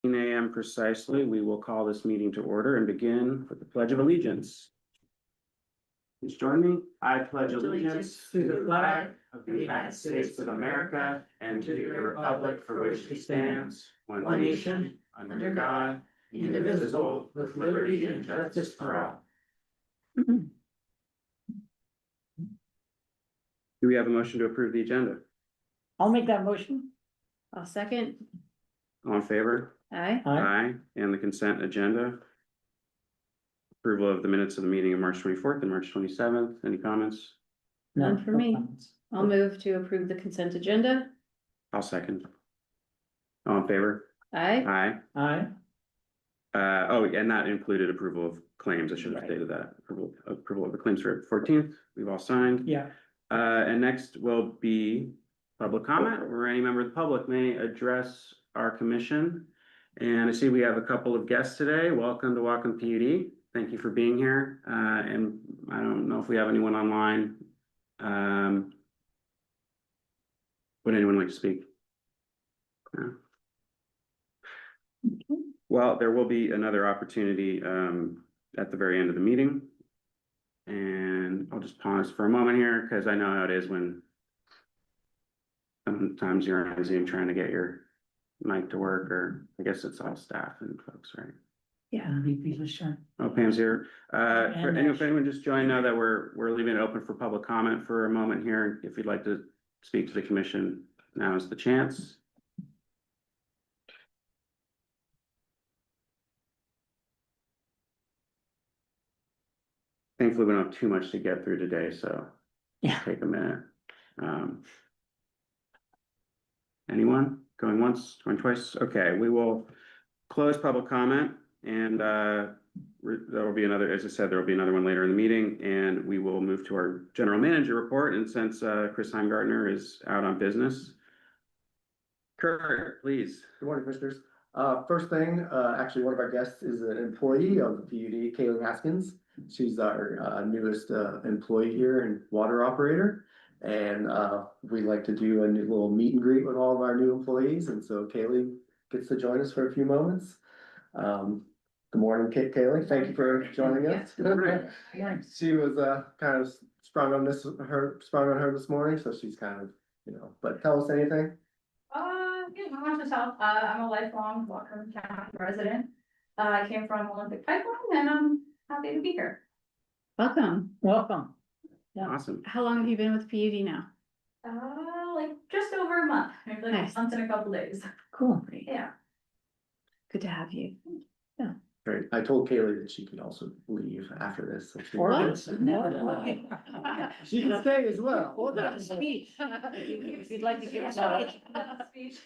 a.m. precisely, we will call this meeting to order and begin with the Pledge of Allegiance. Please join me. I pledge allegiance to the flag of the United States of America and to the republic for which it stands, one nation, under God, indivisible, with liberty and justice for all. Do we have a motion to approve the agenda? I'll make that motion. I'll second. All in favor? Aye. Aye. And the consent agenda. Approval of the minutes of the meeting of March 24th and March 27th. Any comments? None for me. comments. I'll move to approve the consent agenda. I'll second. All in favor? Aye. Aye. Aye. Oh, and that included approval of claims. I should have Right. stated that. Approval of the claims for 14th. We've all signed. Yeah. And next will be public comment, where any member of the public may address our commission. And I see we have a couple of guests today. Welcome to Whatcom PUD. Thank you for being here. And I don't know if we have anyone online. Would anyone like to speak? No? Well, there will be another opportunity at the very end of the meeting. And I'll just pause for a moment here because I know how it is when sometimes you're on Zoom trying to get your mic to work, or I guess it's all staff and folks, right? Yeah. Oh, Pam's here. And If anyone just joined, know that we're leaving it open for public comment for a moment here. If you'd like to speak to the commission, now is the chance. Thankfully, we don't have too much to get through today, so Yeah. take a minute. Anyone going once, going twice? Okay, we will close public comment, and there will be another, as I said, there will be another one later in the meeting, and we will move to our general manager report. And since Chris Heimgartner is out on business, Kurt, please. Good morning, commissioners. First thing, actually, one of our guests is an employee of the PUD, Kaylee Haskins. She's our newest employee here and water operator. And we like to do a new little meet and greet with all of our new employees. And so Kaylee gets to join us for a few moments. Good morning, Kaylee. Thank you for joining us. Good morning. She was kind of sprung on her this morning, so she's kind of, but tell us anything. Yeah, not much myself. I'm a lifelong Whatcom County resident. I came from Olympic Pipeline and I'm happy to be here. Welcome. Welcome. Yeah. Awesome. How long have you been with PUD now? Like just over a month, maybe like Nice. a month and a couple days. Cool. Yeah. Good to have you. Great. I told Kaylee that she could also leave after this. So What? she can stay as well. Hold on, speech. If you'd like to give us a. Speech.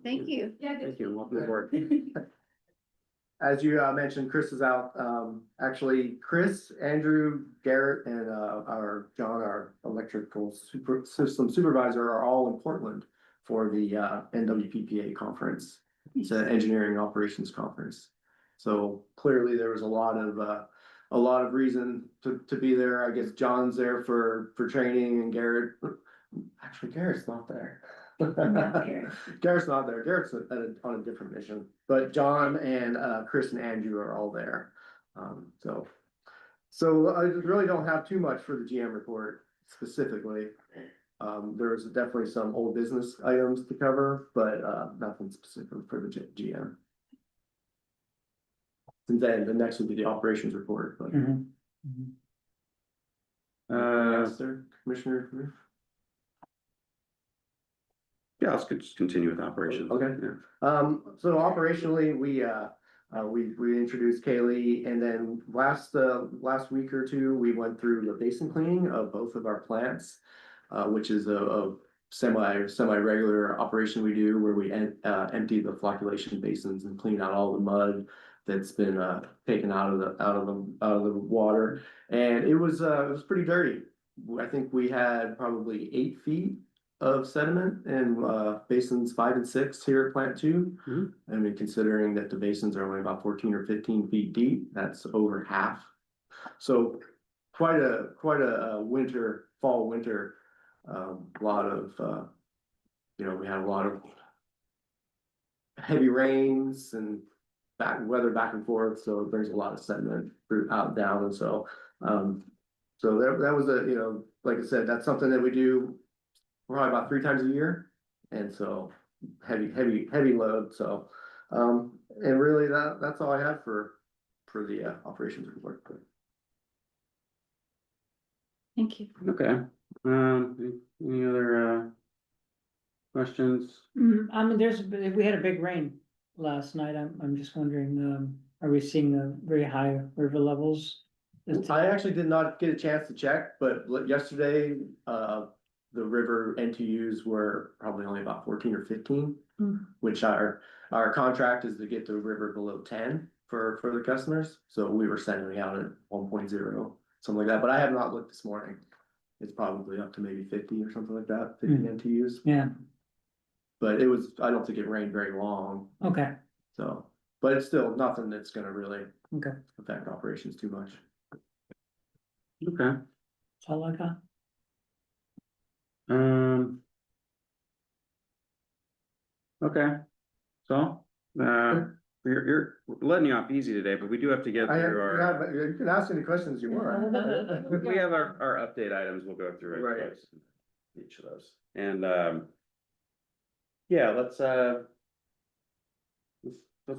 Thank you. Yeah, good. Thank you, and welcome aboard. As you mentioned, Chris is out. Actually, Chris, Andrew, Garrett, and our John, our electrical system supervisor, are all in Portland for the NWPPA conference. It's an engineering operations conference. So clearly there was a lot of reason to be there. I guess John's there for training, and Garrett's not there. Garrett's not there. Garrett's on a different mission, but John and Chris and Andrew are all there. So I really don't have too much for the GM report specifically. There's definitely some old business items to cover, but nothing specific for the GM. And then the next would be the operations report. But next, sir, Commissioner. Yeah, let's just continue with operations. Okay. Yeah. So operationally, we introduced Kaylee, and then last week or two, we went through the basin cleaning of both of our plants, which is a semi-regular operation we do, where we empty the flocculation basins and clean out all the mud that's been taken out of the water. And it was pretty dirty. I think we had probably 8 feet of sediment in basins 5 and 6 here at plant 2. I mean, considering that the basins are only about 14 or 15 feet deep, that's over half. So quite a fall winter, lot of we had a lot of heavy rains and weather back and forth, so there's a lot of sediment out down, and so, so that was like I said, that's something that we do probably about 3 times a year, and so heavy load, so, and really that's all I have for the operations report. Thank you. Okay, any other questions? I mean, we had a big rain last night. I'm just wondering, are we seeing the very high river levels? I actually did not get a chance to check, but yesterday, the river NTUs were probably only about 14 or 15. Which our contract is to get the river below 10 for the customers, so we were sending out at 1.0, something like that, but I have not looked this morning. It's probably up to maybe 50 or something like that, 50 NTUs, Yeah, but I don't think it rained very long, okay, so, but it's still nothing that's gonna really okay, affect operations too much. Okay, that's all I got. okay, so, you're letting you off easy today, but we do have to get through Yeah, but you can ask any questions you want. we have our update items we'll go through. Right. Each of those, and, yeah, let's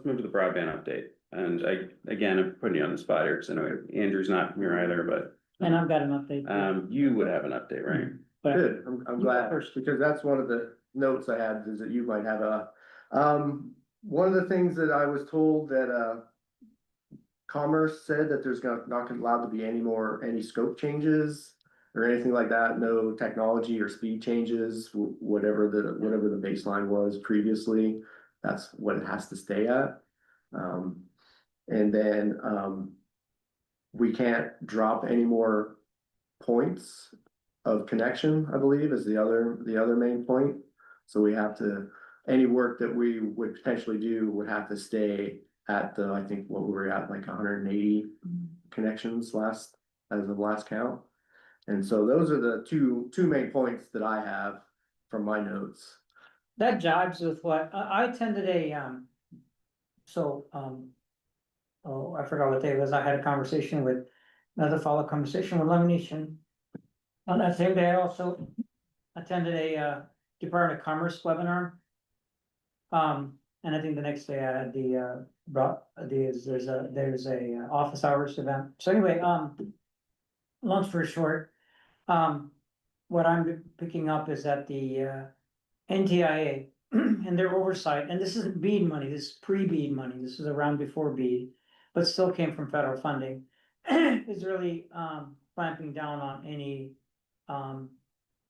move to the broadband update, and again, I'm putting you on the spot here, because I know Andrew's not here either, but. And I've got an update. You would have an update, right? But Good, I'm You go glad, first. because that's one of the notes I had, is that you might have one of the things that I was told that, Commerce said that there's not allowed to be any scope changes or anything like that, no technology or speed changes, whatever the baseline was previously, that's what it has to stay at. And then, we can't drop any more points of connection, I believe, is the other main point. So we have to, any work that we would potentially do would have to stay at I think what we were at, like 180 connections as of last count. And so those are the two main points that I have from my notes. that jives with what, I attended oh, I forgot what day it was. I had a conversation with, another follow-up conversation with Lemonation. On that same day, I also attended a Department of Commerce webinar. And I think the next day I had there's a office hours event. So anyway, long story short, what I'm picking up is that the NTIA and their oversight, and this isn't BEAD money, this is pre-BEAD money, this is around before BEAD, but still came from federal funding, is really clamping down on any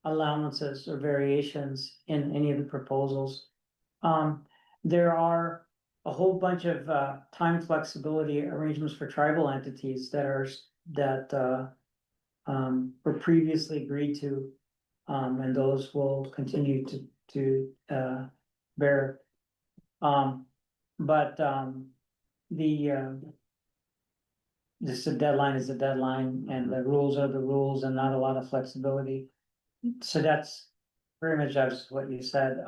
allowances or variations in any of the proposals. There are a whole bunch of time flexibility arrangements for tribal entities that were previously agreed to. And those will continue to bear. But just a deadline is a deadline, and the rules are the rules, and not a lot of flexibility. So that's very much as what you said.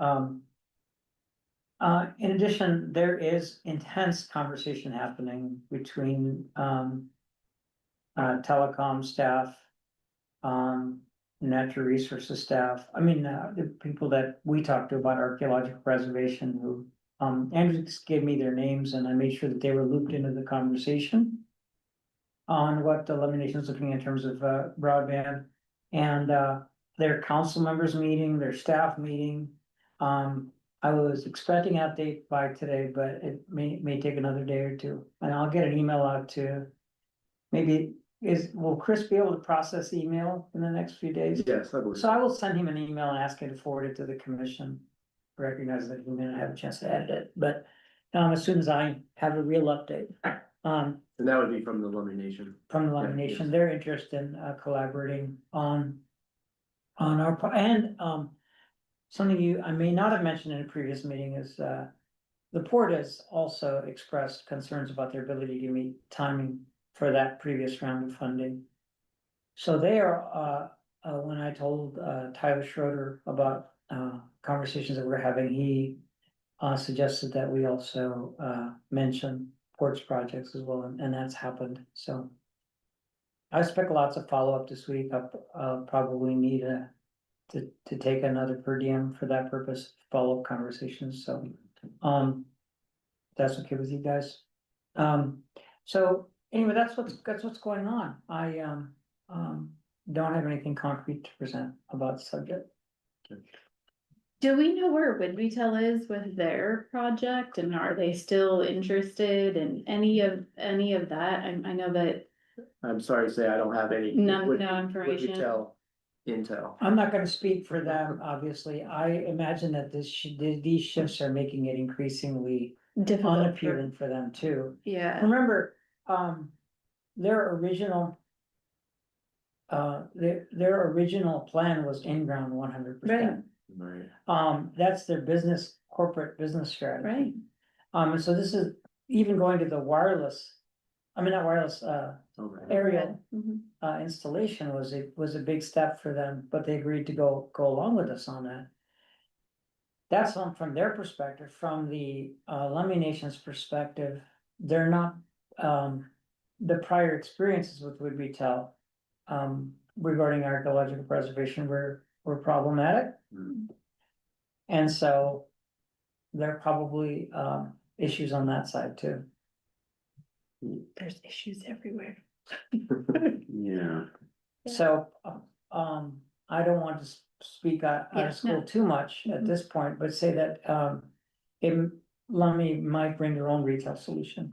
In addition, there is intense conversation happening between telecom staff, natural resources staff. I mean, the people that we talked to about archaeological preservation, who Andrew just gave me their names, and I made sure that they were looped into the conversation on what the Lemonation is looking in terms of broadband, and their council members meeting, their staff meeting. I was expecting an update by today, but it may take another day or two, and I'll get an email out to maybe. Will Chris be able to process email in the next few days? Yes, I believe. So I will send him an email and ask him to forward it to the commission. Recognize that he may not have a chance to edit it, but as soon as I have a real update. And that would be from the Lemonation. From the Lemonation, they're interested in collaborating on our, and something I may not have mentioned in a previous meeting is the port has also expressed concerns about their ability to meet timing for that previous round of funding. So they are, when I told Tyler Schroeder about conversations that we're having, he suggested that we also mention porch projects as well, and that's happened, so. I expect lots of follow-up this week. I'll probably need to take another per diem for that purpose, follow-up conversations, so. That's okay with you guys. So anyway, that's what's going on. I don't have anything concrete to present about the subject. Do we know where Would Retail is with their project, and are they still interested in any of that? I know that I'm sorry to say I don't have any. no Would information. Retail intel. I'm not gonna speak for them, obviously. I imagine that these shifts are making it increasingly Difficult. unappealing for them too. Yeah, Remember, their original. Their original plan was in-ground 100%. Right. That's their corporate business strategy. right. And so this is even going to the wireless, I mean, not wireless, Okay. aerial Mhm. installation was a big step for them, but they agreed to go along with us on that. That's from their perspective. From the Lummi Nation's perspective, they're not, the prior experiences with Wood Retail regarding archaeological preservation were problematic. Mm. And so there are probably issues on that side too. There's issues everywhere. Yeah, Yeah. So, I don't want to speak out Yeah, of school no. too much at Mhm. this point, but say that, Lummi might bring their own retail solution,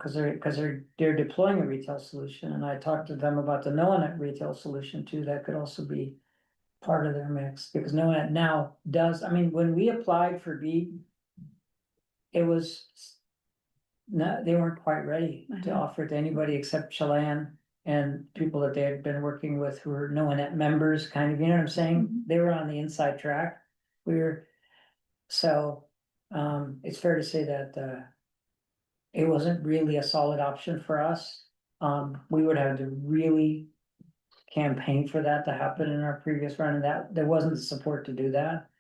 they're deploying a retail solution, and I talked to them about the NoNet retail solution too, that could also be part of their mix, because NoNet now does, I mean, when we applied for BEAD, it was no, they weren't quite ready to Uh-huh. offer it to anybody except Chelan and people that they had been working with who were NoNet members, kind of, you know what I'm saying? Mhm. They were on the inside track. So, it's fair to say that, it wasn't really a solid option for us. We would have to really campaign for that to happen in our previous run, and that there wasn't the support to do that.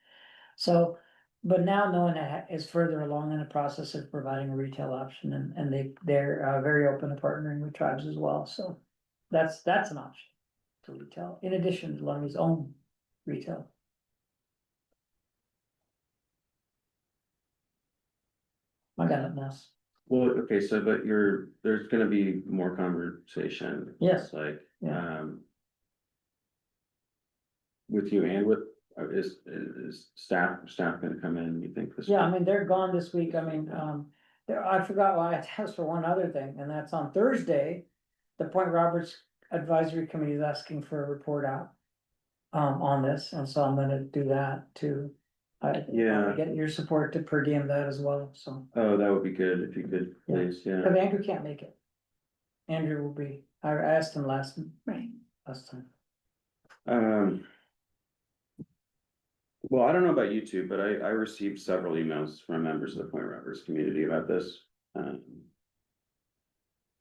So, but now knowing that is further along in the process of providing a retail option, and they're very open to partnering with tribes as well, so. That's an option to retail, in addition to Lummi's own retail. I got it now. well, okay, so but there's gonna be more conversation. Yes. Like, Yeah. with you and with, is staff gonna come in, you think this? Yeah, I week? mean, they're gone this week, I mean, I forgot why I asked for one other thing, and that's on Thursday. The Point Roberts Advisory Committee is asking for a report out. On this, and so I'm gonna do that too. Yeah. Get your support to per diem that as well, so, Oh, that would be good if you could, Yeah. please, yeah. cause Andrew can't make it. Andrew will be, I asked him last Right. time. Well, I don't know about you two, but I received several emails from members of the Point Roberts community about this.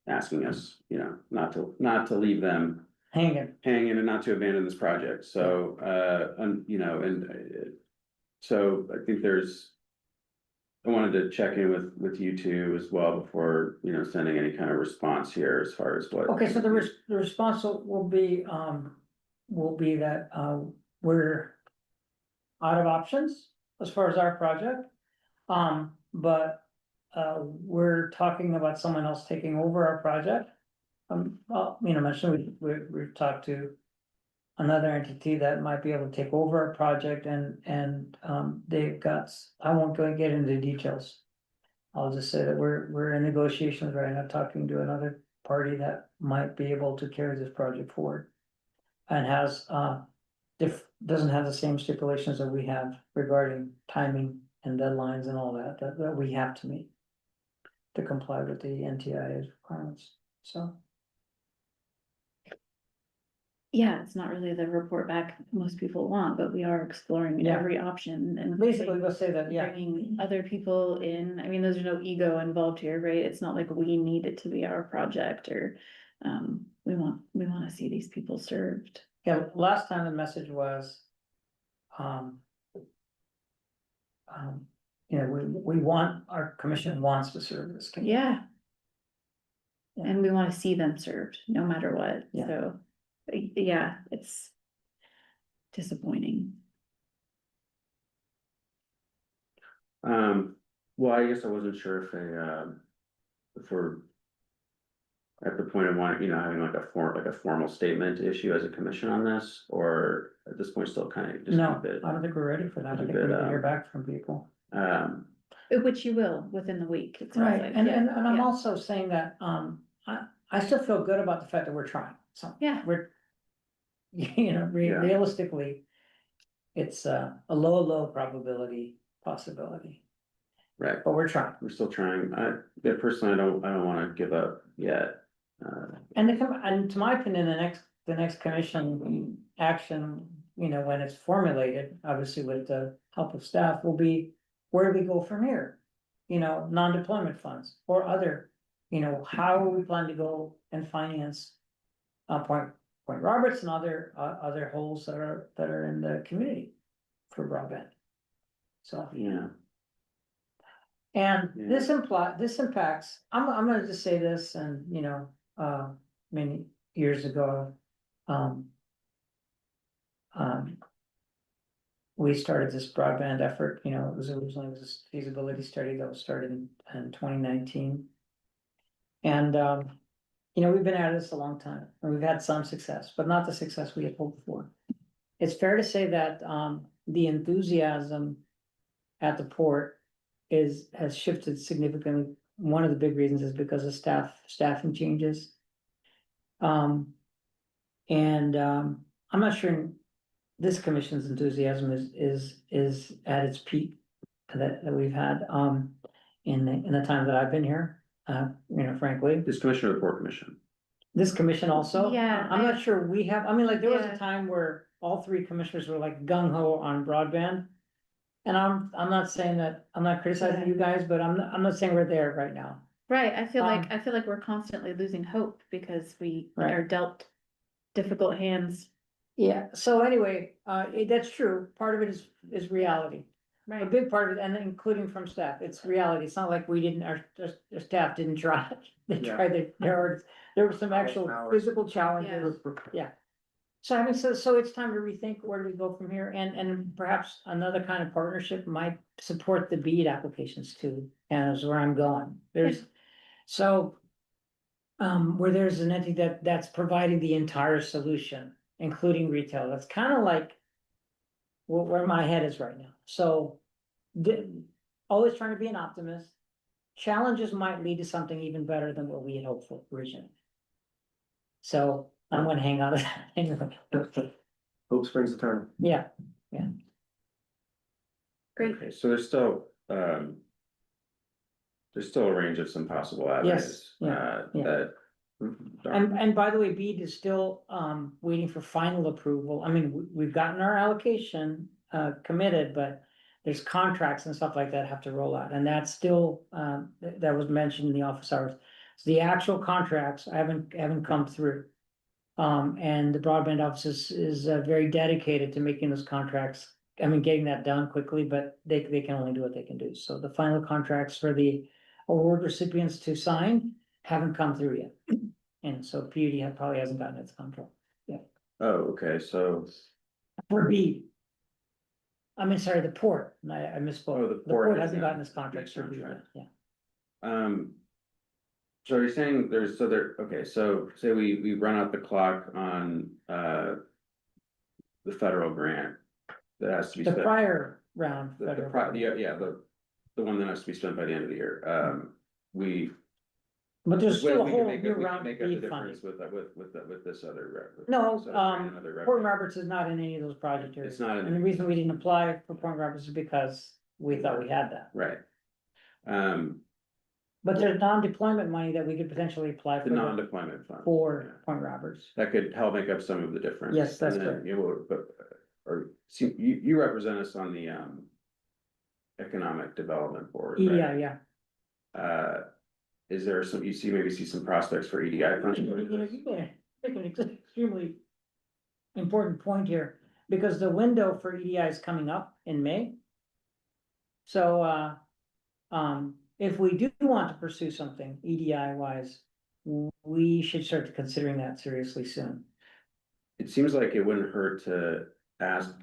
Asking us, not to leave them Hanging, hanging and not to abandon this project, so, so I think I wanted to check in with you two as well before, sending any kind of response here as far as what. okay, so the response will be that, we're out of options as far as our project. But, we're talking about someone else taking over our project. Mentioned we've talked to another entity that might be able to take over our project, and they've got, I won't go and get into details. I'll just say that we're in negotiations right now, talking to another party that might be able to carry this project forward. And has, doesn't have the same stipulations that we have regarding timing and deadlines and all that we have to meet. To comply with the NTIA's requirements, so. Yeah, it's not really the report back most people want, but we are exploring Yeah. every option and. Basically, we'll say that, yeah, Bringing other people in, I mean, there's no ego involved here, right? It's not like we need it to be our project or, we wanna see these people served. yeah, last time the message was. You know, we want, our commission wants to serve this community. Yeah. Yeah. And we wanna see them served, no matter what, Yeah. so, yeah, it's disappointing. Well, I guess I wasn't sure if we're at the point of wanting, you know, having like a formal statement issue as a commission on this, or at this point still kind of just No, keep it. I don't think we're ready for that. I keep think we're it, gonna hear back from people. Which you will within the week. it sounds Right, like, and, yeah, and I'm yeah. also saying that, I still feel good about the fact that we're trying, so. Yeah. We're, you know, Yeah. realistically, it's a low probability possibility, Right, but we're trying. we're still trying. Yeah, personally, I don't wanna give up yet. And to my opinion, the next commission action, you know, when it's formulated, obviously with the help of staff, will be, where do we go from here? You know, non-deployment funds or other, you know, how we plan to go and finance Point Roberts and other holes that are in the community for broadband. So. Yeah, And Yeah. this impacts, I'm gonna just say this, and, you know, many years ago, um. We started this broadband effort, you know, it was originally this feasibility study that was started in 2019. And, you know, we've been at this a long time, and we've had some success, but not the success we had hoped for. It's fair to say that, the enthusiasm at the port has shifted significantly. One of the big reasons is because of staffing changes. I'm not sure this commission's enthusiasm is at its peak that we've had, in the time that I've been here, you know, frankly. this commissioner of the Port Commission. This commission also. Yeah, I'm not sure we have, I mean, like, there was Yeah. a time where all three commissioners were like gung ho on broadband. And I'm not saying that, I'm not criticizing you guys, but I'm not saying we're there right now. Right, I feel Um, like we're constantly losing hope because we Right. are dealt difficult hands. Yeah, so anyway, that's true. Part of it is reality. A Right, big part of it, and including from staff, it's reality. It's not like we didn't, our staff didn't try. They Yeah. tried, there were some actual Hours. physical challenges. Yeah. So I mean, so it's time to rethink where do we go from here, and perhaps another kind of partnership might support the BEAD applications too, and is where I'm going. So. Where there's an entity that's providing the entire solution, including retail, that's kind of like. Where my head is right now, so. Always trying to be an optimist. Challenges might lead to something even better than what we had hoped for originally. So I'm gonna hang on to that. Hope springs eternal. Yeah, great, Okay, so there's still a range of some possible avenues. yeah. That. and by the way, BEAD is still waiting for final approval. I mean, we've gotten our allocation committed, but. There's contracts and stuff like that have to roll out, and that's still that was mentioned in the office hours. So the actual contracts haven't come through. And the broadband office is very dedicated to making those contracts, I mean, getting that done quickly, but they can only do what they can do. So the final contracts for the award recipients to sign haven't come through yet. And so PUD probably hasn't gotten its contract Oh, okay, so, for BEAD. I mean, sorry, the port, I misspoke. Oh, the The port port hasn't hasn't gotten gotten its contracts for BEAD, contract. yeah. So are you saying okay, so say we run out the clock on, the federal grant. That has to be The spent. prior round. federal government. The one that has to be spent by the end of the year, we. But there's still a we can whole make new up- we can round make up the BEAD funding. difference with this other. No, this other grant and other Port revenue. Roberts is not in any of those project areas. It's not in- And the reason we didn't apply for Point Roberts is because we thought we had that. Right. But there's non-deployment money that we could potentially apply The for, non-deployment fund. for Point Roberts. That could help make up some of the difference. Yes, that's And then, correct. you know, but, or, see, you represent us on the, Economic Development Board, right? Yeah. Is there some, you see some prospects for EDI funds? You know, you make an extremely important point here, because the window for EDI is coming up in May. So, if we do want to pursue something EDI wise, we should start considering that seriously soon. It seems like it wouldn't hurt to ask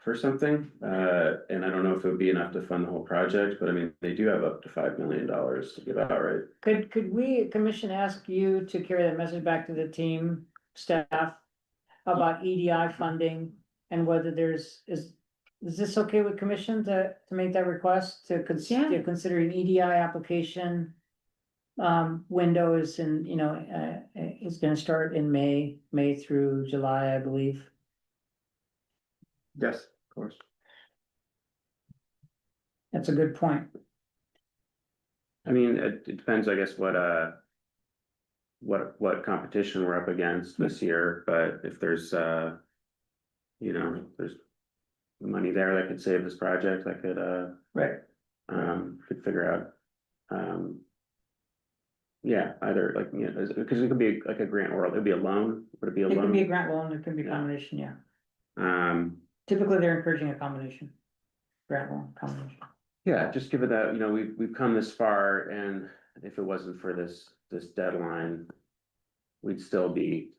for something, and I don't know if it would be enough to fund the whole project, but I mean, they do have up to $5 million to give out, right? Could we, commission, ask you to carry that message back to the team, staff, about EDI funding and whether is this okay with commission to make that request to Yeah. consider an EDI application? Window is in, is gonna start in May through July, I believe. Yes, of course. That's a good point. I mean, it depends, I guess, what competition we're up against this year, but if there's, there's money there that could save this project, I Right. could figure out, yeah, either like, because it could be like a grant or it'd be a loan, would it be a It can be a loan? grant loan, it can be a Yeah. combination, yeah. Typically, Typically, they're encouraging a combination. Grant loan combination. yeah, just give it that, we've come this far, and if it wasn't for this deadline, we'd still be,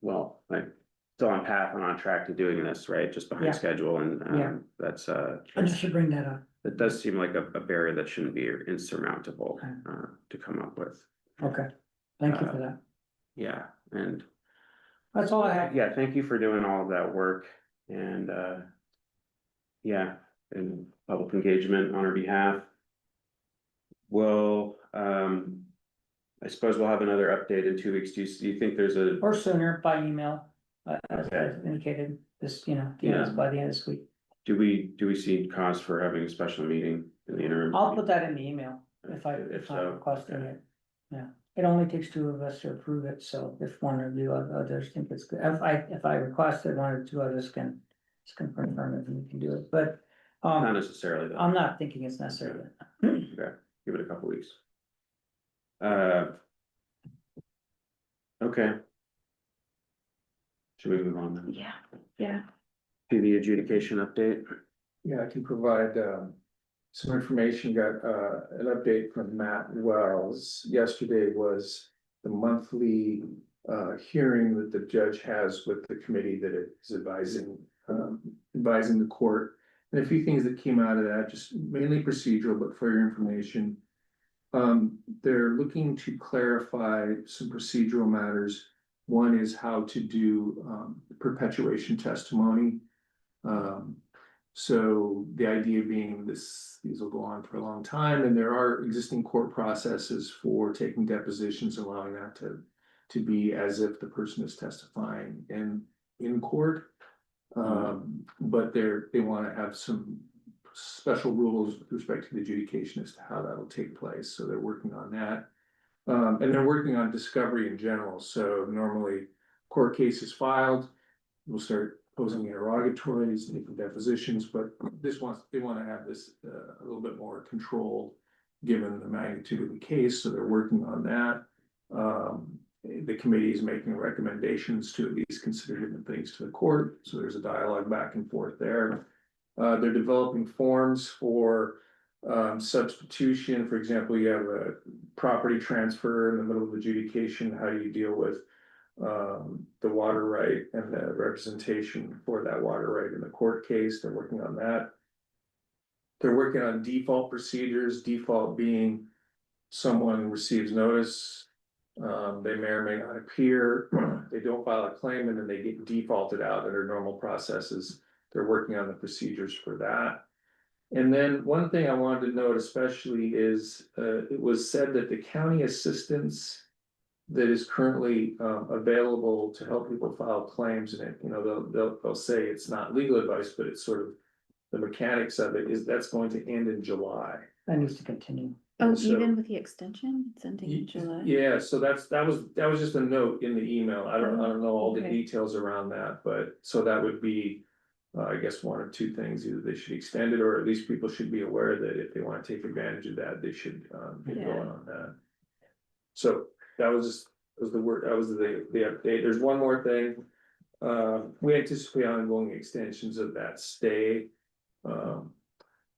well, like, still on path and on track to doing this, right, just Yeah. behind schedule, and, Yeah. that's, I just should bring that up. it does seem like a barrier that shouldn't be insurmountable, Okay. to come up with, Okay, thank you for that. yeah, and, That's all I have. yeah, thank you for doing all of that work, and, yeah, and public engagement on our behalf. Well, I suppose we'll have another update in 2 weeks. Do you think there's a, Or sooner by email, as Okay. indicated, this, by the end of this week. do we see cause for having a special meeting in the interim? I'll put that in the email if I'm so, requesting okay. it. Yeah, it only takes two of us to approve it, so if one or the others think it's good, if I request it, one or two others can confirm it, and we can do it, but. Not necessarily though. I'm not thinking it's necessary. Okay, give it a couple weeks. Okay. Should we move on then Yeah. to the adjudication update? Yeah, I can provide some information. Got an update from Matt Wells. Yesterday was the monthly hearing that the judge has with the committee that is advising the court. And a few things that came out of that, just mainly procedural, but for your information. They're looking to clarify some procedural matters. One is how to do perpetuation testimony. So the idea being these will go on for a long time, and there are existing court processes for taking depositions, allowing that to be as if the person is testifying in court. But they want to have some special rules with respect to the adjudication as to how that'll take place, so they're working on that. And they're working on discovery in general, so normally court case is filed, we'll start posing interrogatories, making depositions, but they want to have this a little bit more controlled given the magnitude of the case, so they're working on that. The committee is making recommendations to at least consider different things to the court, so there's a dialogue back and forth there. They're developing forms for substitution. For example, you have a property transfer in the middle of adjudication. How do you deal with the water right and the representation for that water right in the court case? They're working on that. They're working on default procedures, default being someone receives notice. They may or may not appear, they don't file a claim, and then they get defaulted out under normal processes. They're working on the procedures for that. And then one thing I wanted to note especially is, it was said that the county assistance that is currently available to help people file claims, and they'll say it's not legal advice, but it's sort of the mechanics of it that's going to end in July. That needs to continue. Oh, So- even with the extension, it's ending in July. Yeah, so that was just a note in the email. I don't know all the Okay. details around that, but so that would be. I guess one of two things, either they should extend it, or at least people should be aware that if they want to take advantage of that, they should get Yeah. going on that. So that was the word, that was the update. There's one more thing. We anticipate ongoing extensions of that stay.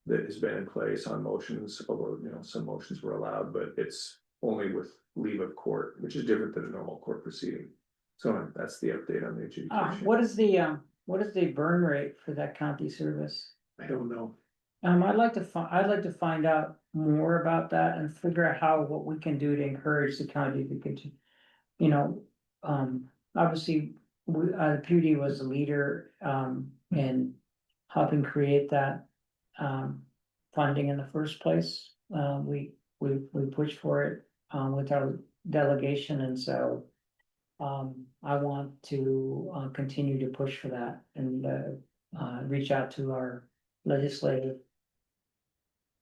that has been in place on motions, although, some motions were allowed, but it's only with leave of court, which is different than a normal court proceeding. So that's the update on the adjudication. What is the burn rate for that county service? I don't know. I'd like to find out more about that and figure out what we can do to encourage the county to continue. Obviously, the PUD was the leader, in helping create that, funding in the first place. We pushed for it, with our delegation, and so. I want to, continue to push for that and, reach out to our legislative.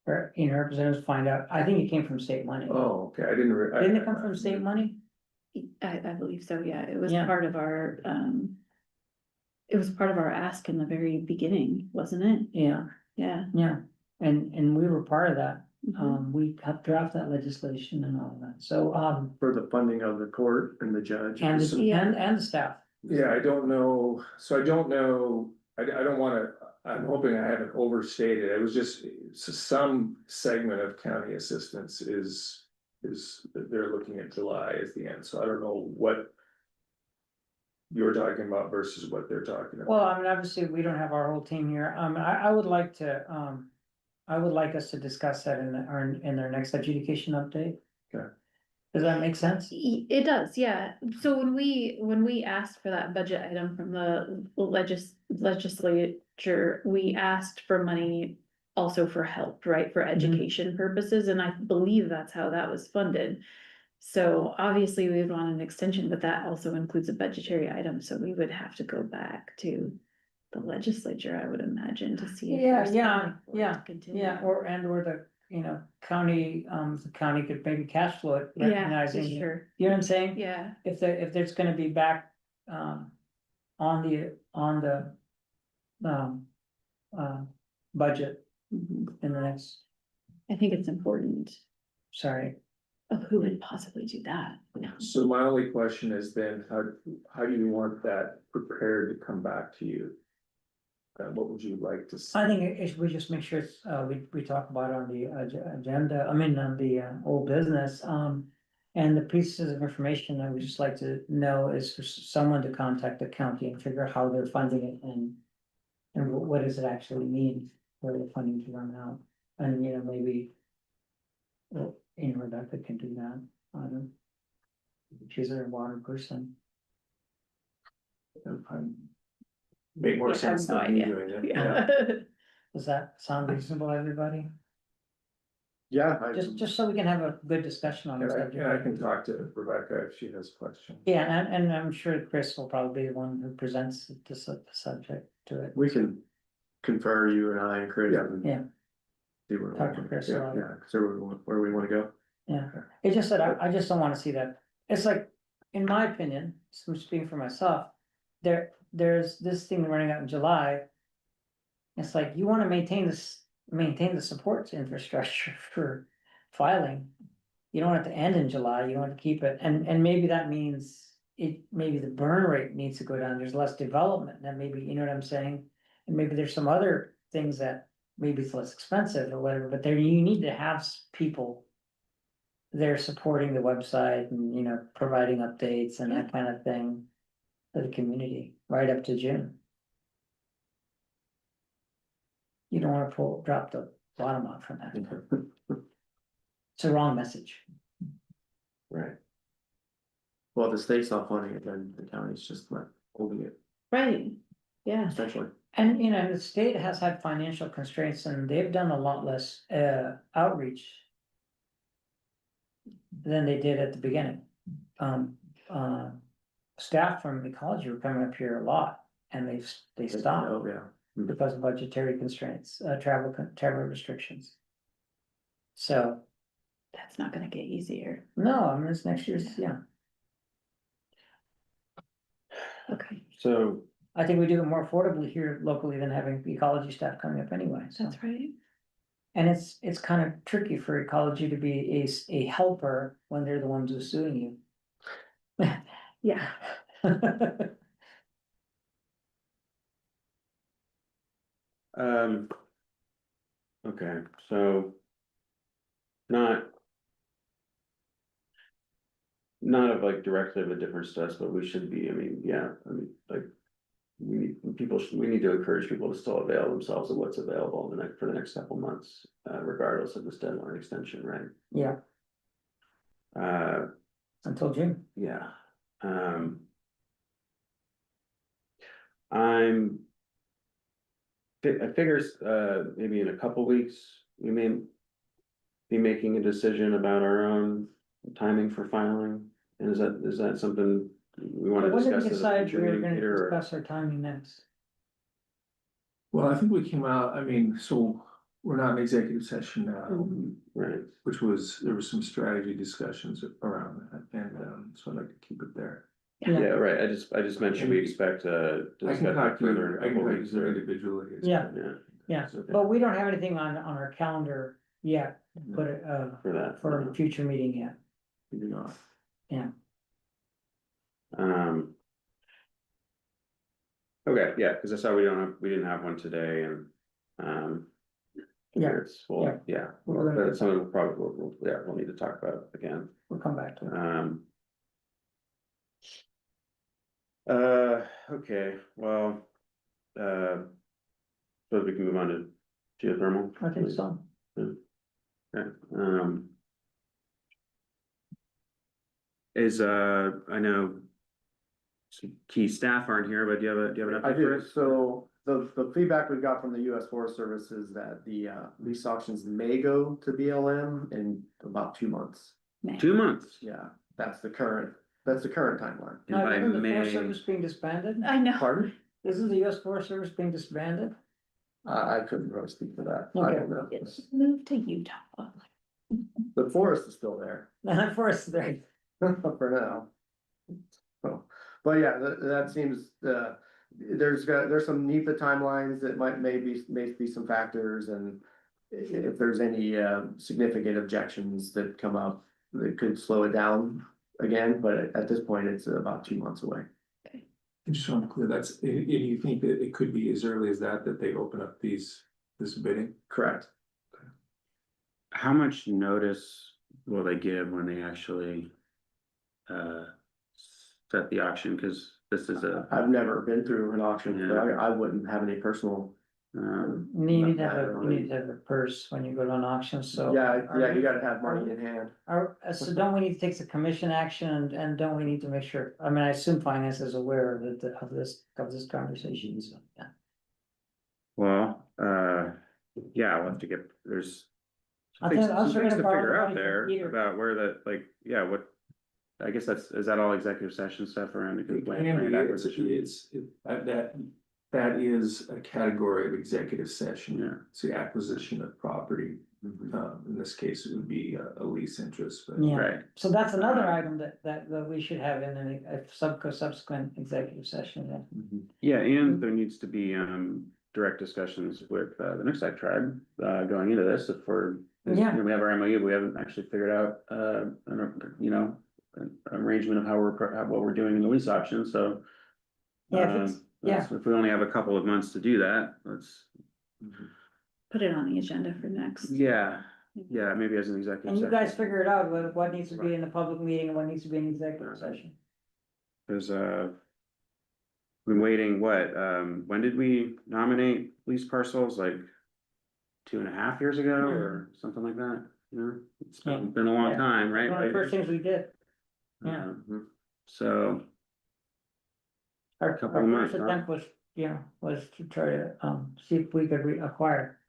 Or, representatives, find out, I think it came from state money. Oh, okay, I didn't. Didn't it come from state money? I believe so, yeah, it was Yeah. part of our, it was part of our ask in the very beginning, wasn't it? Yeah, Yeah. yeah, and we were part of that, Mhm. we helped draft that legislation and all of that, so, For the funding of the court and the judge. and, Yeah. and the staff. Yeah, I don't know, so I don't know, I don't wanna, I'm hoping I haven't overstated, it was just, some segment of county assistance is. They're looking at July as the end, so I don't know what. You're talking about versus what they're talking about. Well, I mean, obviously, we don't have our whole team here, I would like to, I would like us to discuss that in our next adjudication update. Okay. Does that make sense? It does, yeah. So when we asked for that budget item from the legislature, we asked for money also for help, right, for education purposes, and I believe that's how that was funded. So obviously we would want an extension, but that also includes a budgetary item, so we would have to go back to the legislature, I would imagine, to see. if Yeah, there's yeah, funding for it yeah, to continue. Yeah, or the, county, the county could maybe cash flow it, Yeah, recognizing, sure, you know what I'm saying? yeah. If there's gonna be back, on the, budget Mhm. in the next, I think it's important. sorry. Oh, who would possibly do that? So my only question is then, how do you want that prepared to come back to you? What would you like to see? I think we just make sure, we talk about it on the agenda, I mean, on the, old business, and the pieces of information I would just like to know is for someone to contact the county and figure out how they're funding it and what does it actually mean for the funding to run out, and, maybe, well, Rebecca can do that, I don't. She's a water person. Make more I have sense no than me idea. doing it. Yeah. Does that sound reasonable, everybody? Yeah. Just so we can have a good discussion on And this. I can talk to Rebecca if she has questions. Yeah, and I'm sure Chris will probably be the one who presents the subject to it. We can confer, you and I and Chris. Yeah. and Yeah. See where we Talk to want, Chris yeah, about it. yeah, so where we wanna go. Yeah, it's just that I just don't wanna see that, it's like, in my opinion, so I'm speaking for myself. There's this thing running out in July. It's like, you wanna maintain the support infrastructure for filing. You don't want it to end in July, you want to keep it, and maybe that means maybe the burn rate needs to go down, there's less development, then maybe, you know what I'm saying? And maybe there's some other things that maybe it's less expensive or whatever, but there, you need to have people. They're supporting the website and, providing updates and that kind of thing. For the community, right up to June. You don't wanna drop the bottom out from that, it's a wrong message. Right. Well, if the state's not funding it, then the county's just not holding it, Right, yeah. essentially. And, the state has had financial constraints and they've done a lot less, outreach. Than they did at the beginning. Staff from ecology were coming up here a lot and they stopped Oh, yeah. because of budgetary constraints, travel restrictions. So, That's not gonna get easier. no, I mean, it's next year's, yeah, Okay, So, I think we do it more affordably here locally than having ecology staff coming up anyway, so. that's right. And it's kind of tricky for ecology to be a helper when they're the ones who's suing you. Yeah, Okay, so. Not. Not of like directly with different stuff, but we should be, I mean, yeah, I mean, like. We need to encourage people to still avail themselves of what's available in the next, for the next couple months, regardless of this deadline extension, right? Yeah, until June. Yeah, I'm. I figures, maybe in a couple weeks, we may. Be making a decision about our own timing for filing, and is that something we wanna When did we discuss at a decide future we were meeting, gonna Peter, or? discuss our timing next? Well, I think we came out, I mean, so we're not in executive session now, Right, which was, there was some strategy discussions around that, and so I'd like to keep it there. yeah, right, I just mentioned we expect, to I discuss can that talk to further you, in I a can couple talk weeks, to you or, individually. Yeah. yeah, Yeah, okay. but we don't have anything on our calendar yet, but For that. for a future meeting yet. We do not. Yeah. Okay, yeah, cause I saw we didn't have one today, and, Yeah, it's, well, yeah, We're gonna- but it's something we'll probably, we'll need to talk about again. We'll come back to it. Okay, well, suppose we can move on to geothermal. I think so. Okay, I know. Some key staff aren't here, but do you have an I update for do, us? so the feedback we got from the US Forest Service is that the lease auctions may go to BLM in about 2 months. 2 months. Yeah, that's the current timeline. And by Isn't the Forest May, Service being disbanded? I know. Pardon? Isn't the US Forest Service being disbanded? I couldn't really speak for that. I Okay. don't know. It's moved to Utah. The forest is still there Forest there. for now. So, but yeah, that seems, there's some NEPA timelines that may be some factors, and if there's any significant objections that come up, that could slow it down again, but at this point, it's about 2 months away. Just so I'm clear, that's, you think that it could be as early as that they open up this bidding? Correct. how much notice will they give when they actually? Set the auction, cause this is I've never been through an auction, but I wouldn't have any personal. You need to have a purse when you go to an auction, so. Yeah, you gotta have money in hand. So don't we need to take the commission action, and don't we need to make sure, I mean, I assume finance is aware of this conversation, so, yeah. well, yeah, I'll have to get, there's. I Things think I was some things to gonna borrow figure the out money from there Peter. about where that, like, yeah, what. I guess is that all executive session stuff around the It land can be, acquisition? that is a category of executive session. Yeah. It's the acquisition of property. In this case, it would be a lease interest, but. Yeah, Right, so that's another item that we should have in a subsequent executive session, yeah. yeah, and there needs to be, direct discussions with, the Nooksack tribe, going into this, if we're. Yeah. We have our MOU, but we haven't actually figured out, an arrangement of what we're doing in the lease auction, so. Yeah, If we only have a couple of months to do that, let's, Put it on the agenda for next. yeah, maybe as an executive And you session. guys figure it out, what needs to be in the public meeting and what needs to be in the executive session. Cause, been waiting, when did we nominate lease parcels, like 2.5 years ago, or something like that, you know? It's been a long Yeah. time, right? One of the first things we did, yeah. So, our Couple of months, first huh? attempt was to try to, see if we could acquire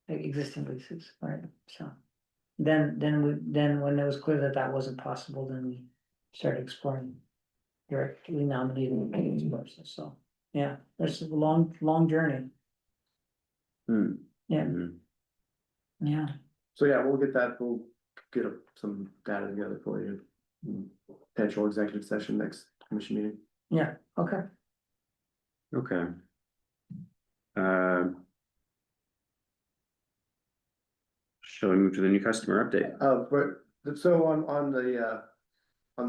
existing leases, right, so. Then when it was clear that that wasn't possible, then we started exploring directly nominating these persons, so, yeah, it's a long journey, yeah, yeah. So yeah, we'll get some data together for you. Potential executive session next commission meeting. Yeah, okay. okay. Shall we move to the new customer update? But so on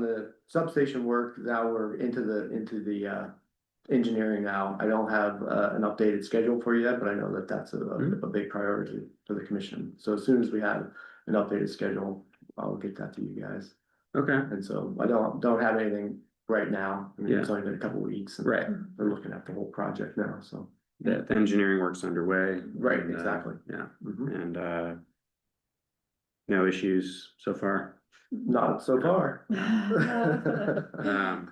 the substation work, now we're into the engineering now. I don't have an updated schedule for you yet, but I know that that's a big priority for the commission. So as soon as we have an updated schedule, I'll get that to you guys. Okay, And so I don't have anything right now. I mean, it's Yeah. only been a couple weeks. And right, they're looking at the whole project now, so. the engineering work's underway. Right, and, exactly. Yeah, Mhm. and no issues so far. Not so far. Um,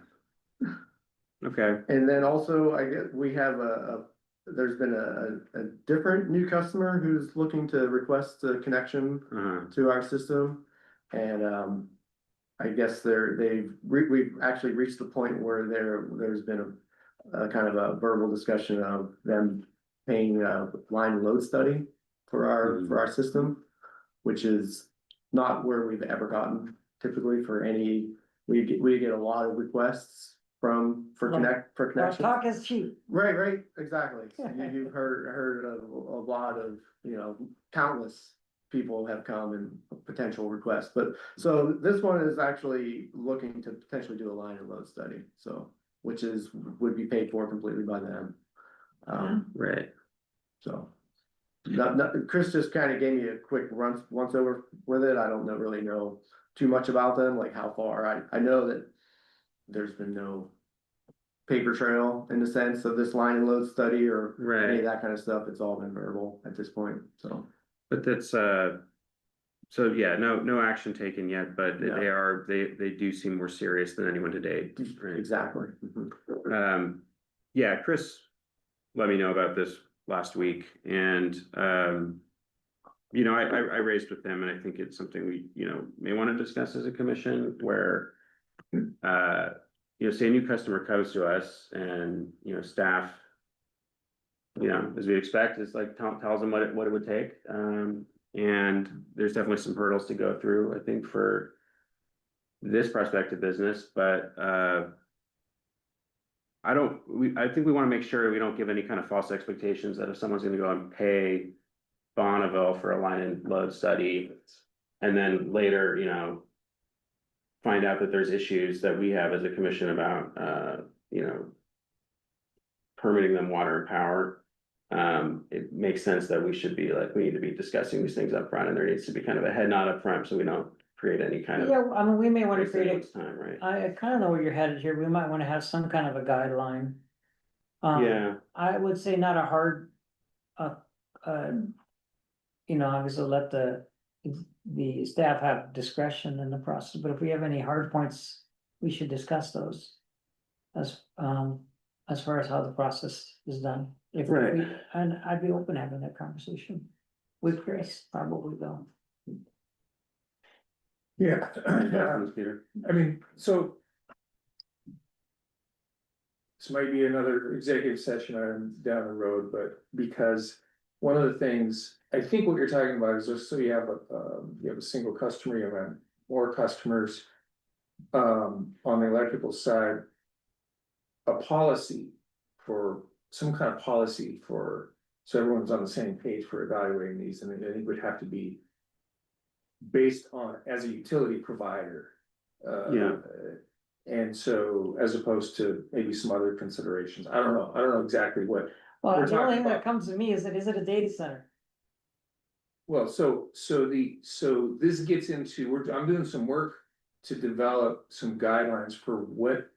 okay, And then also, I get, we have there's been a different new customer who's looking to request a connection to our system. And I guess we've actually reached the point where there's been a kind of a verbal discussion of them paying a line load study for our system, which is not where we've ever gotten typically for any, we get a lot of requests for connection. Talk is cheap. Right, exactly. So you've heard of a lot of, countless people have come and potential requests, but so this one is actually looking to potentially do a line and load study, so, would be paid for completely by them. right, So. Chris just kind of gave me a quick once over with it. I don't really know too much about them, like how far. I know that there's been no paper trail in the sense of this line and load study or any right, of that kind of stuff. It's all been verbal at this point, so. but that's, so yeah, no action taken yet, but No. they do seem more serious than anyone to date, right? Exactly. Mhm. Yeah, Chris let me know about this last week, and I raised with them, and I think it's something we, may want to discuss as a commission, where say a new customer comes to us and, staff, as we expect, is like tells them what it would take. And there's definitely some hurdles to go through, I think, for this prospective business, but I think we want to make sure we don't give any kind of false expectations that if someone's gonna go and pay Bonneville for a line and load study, and then later, find out that there's issues that we have as a commission about, permitting them water and power. It makes sense that we need to be discussing these things up front, and there needs to be kind of a head nod up front, so we don't create any kind of. Yeah, I mean, we may want to waste create anyone's time, right? I kind of know where you're headed here. We might want to have some kind of a guideline. Yeah, I would say not a hard, obviously let the staff have discretion in the process, but if we have any hard points, we should discuss those. As far as how the process is done. Right. And I'd be open to having that conversation with Chris, probably though. Yeah. Peter. I mean, so. This might be another executive session item down the road, but because one of the things, I think what you're talking about is just so you have a single customer, you have more customers. On the electrical side. A policy for some kind of policy so everyone's on the same page for evaluating these, and it would have to be. Based on as a utility provider. Yeah. And so as opposed to maybe some other considerations, I don't know exactly what. Well, We're the only talking thing that about- comes to me is it a data center? Well, so this gets into, I'm doing some work to develop some guidelines for what.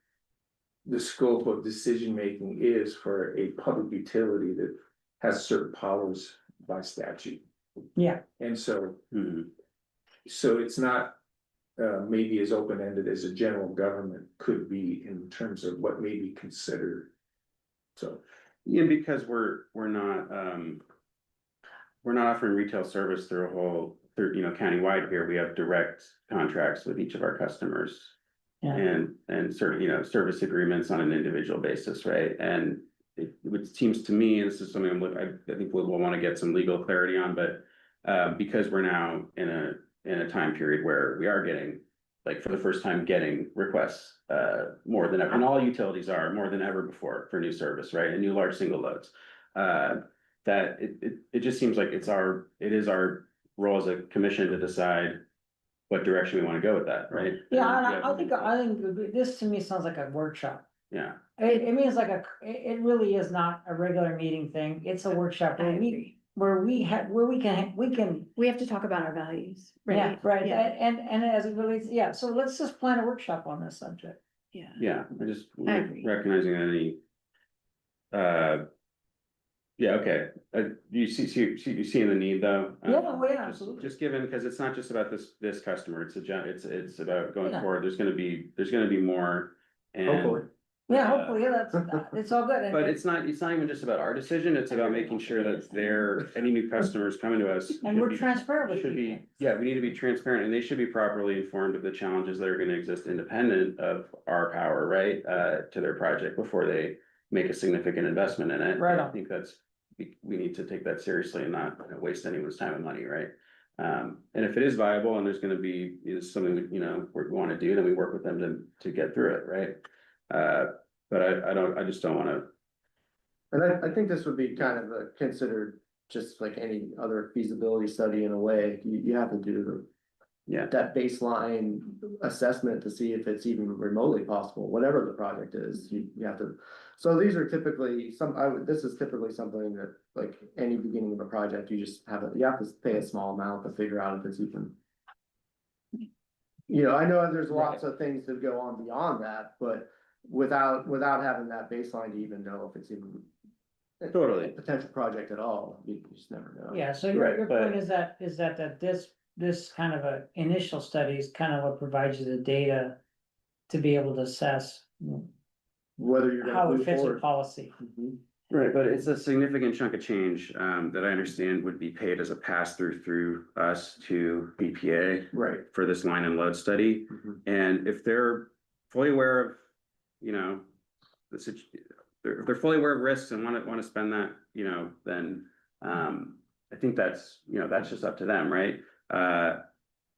The scope of decision-making is for a public utility that has certain powers by statute. Yeah. And so. Mhm. So it's not maybe as open-ended as a general government could be in terms of what may be considered. So. Yeah, because we're not offering retail service through countywide here. We have direct contracts with each of our customers. Yeah. And certain, service agreements on an individual basis, right? And it seems to me, and this is something I think we'll want to get some legal clarity on, but because we're now in a time period where we are getting, like, for the first time, getting requests more than ever, and all utilities are more than ever before for new service, right? And new large single loads. That it just seems like it is our role as a commission to decide what direction we want to go with that, right? Yeah, And I think this to me sounds like a workshop. Yeah, It means like it really is not a regular meeting thing, it's a workshop I where agree. we can. We have to talk about our values, Yeah, right? right, Yeah, and as it relates, yeah, so let's just plan a workshop on this subject. yeah. yeah, I just I agree. recognizing any. Yeah, okay, you you seeing the need though? Yeah, well, yeah, Just- absolutely. Just given, because it's not just about this customer, it's about going Yeah. forward, there's gonna be more. And Hopefully. Yeah, hopefully, yeah, it's all good. But it's not even just about our decision, it's about making sure that any new customers coming to us. And we're should be- transparent with Should be, people. yeah, we need to be transparent, and they should be properly informed of the challenges that are gonna exist independent of our power, right? To their project before they make a significant investment in it. Right I on. think we need to take that seriously and not waste anyone's time and money, right? And if it is viable and there's gonna be, something that, we wanna do, then we work with them to get through it, right? But I just don't wanna. And I think this would be kind of considered just like any other feasibility study in a way, you have to do Yeah, that baseline assessment to see if it's even remotely possible, whatever the project is, you have to. So these are typically this is typically something that, like, any beginning of a project, you have to pay a small amount to figure out if it's even. I know there's lots of things that go on beyond that, but without this that baseline to even know if it's even. a totally. Potential project at all, you just never know. Yeah, so Right, your but- point is that this kind of a initial study is kind of what provides you the data to be able to assess Whether you're how gonna it move fits with forward. policy. Mhm. Right, but it's a significant chunk of change, that I understand would be paid as a pass-through through us to BPA Right. for this line and load study. Mhm. And if they're fully aware of, if they're fully aware of risks and wanna spend that, then, I think that's just up to them, right?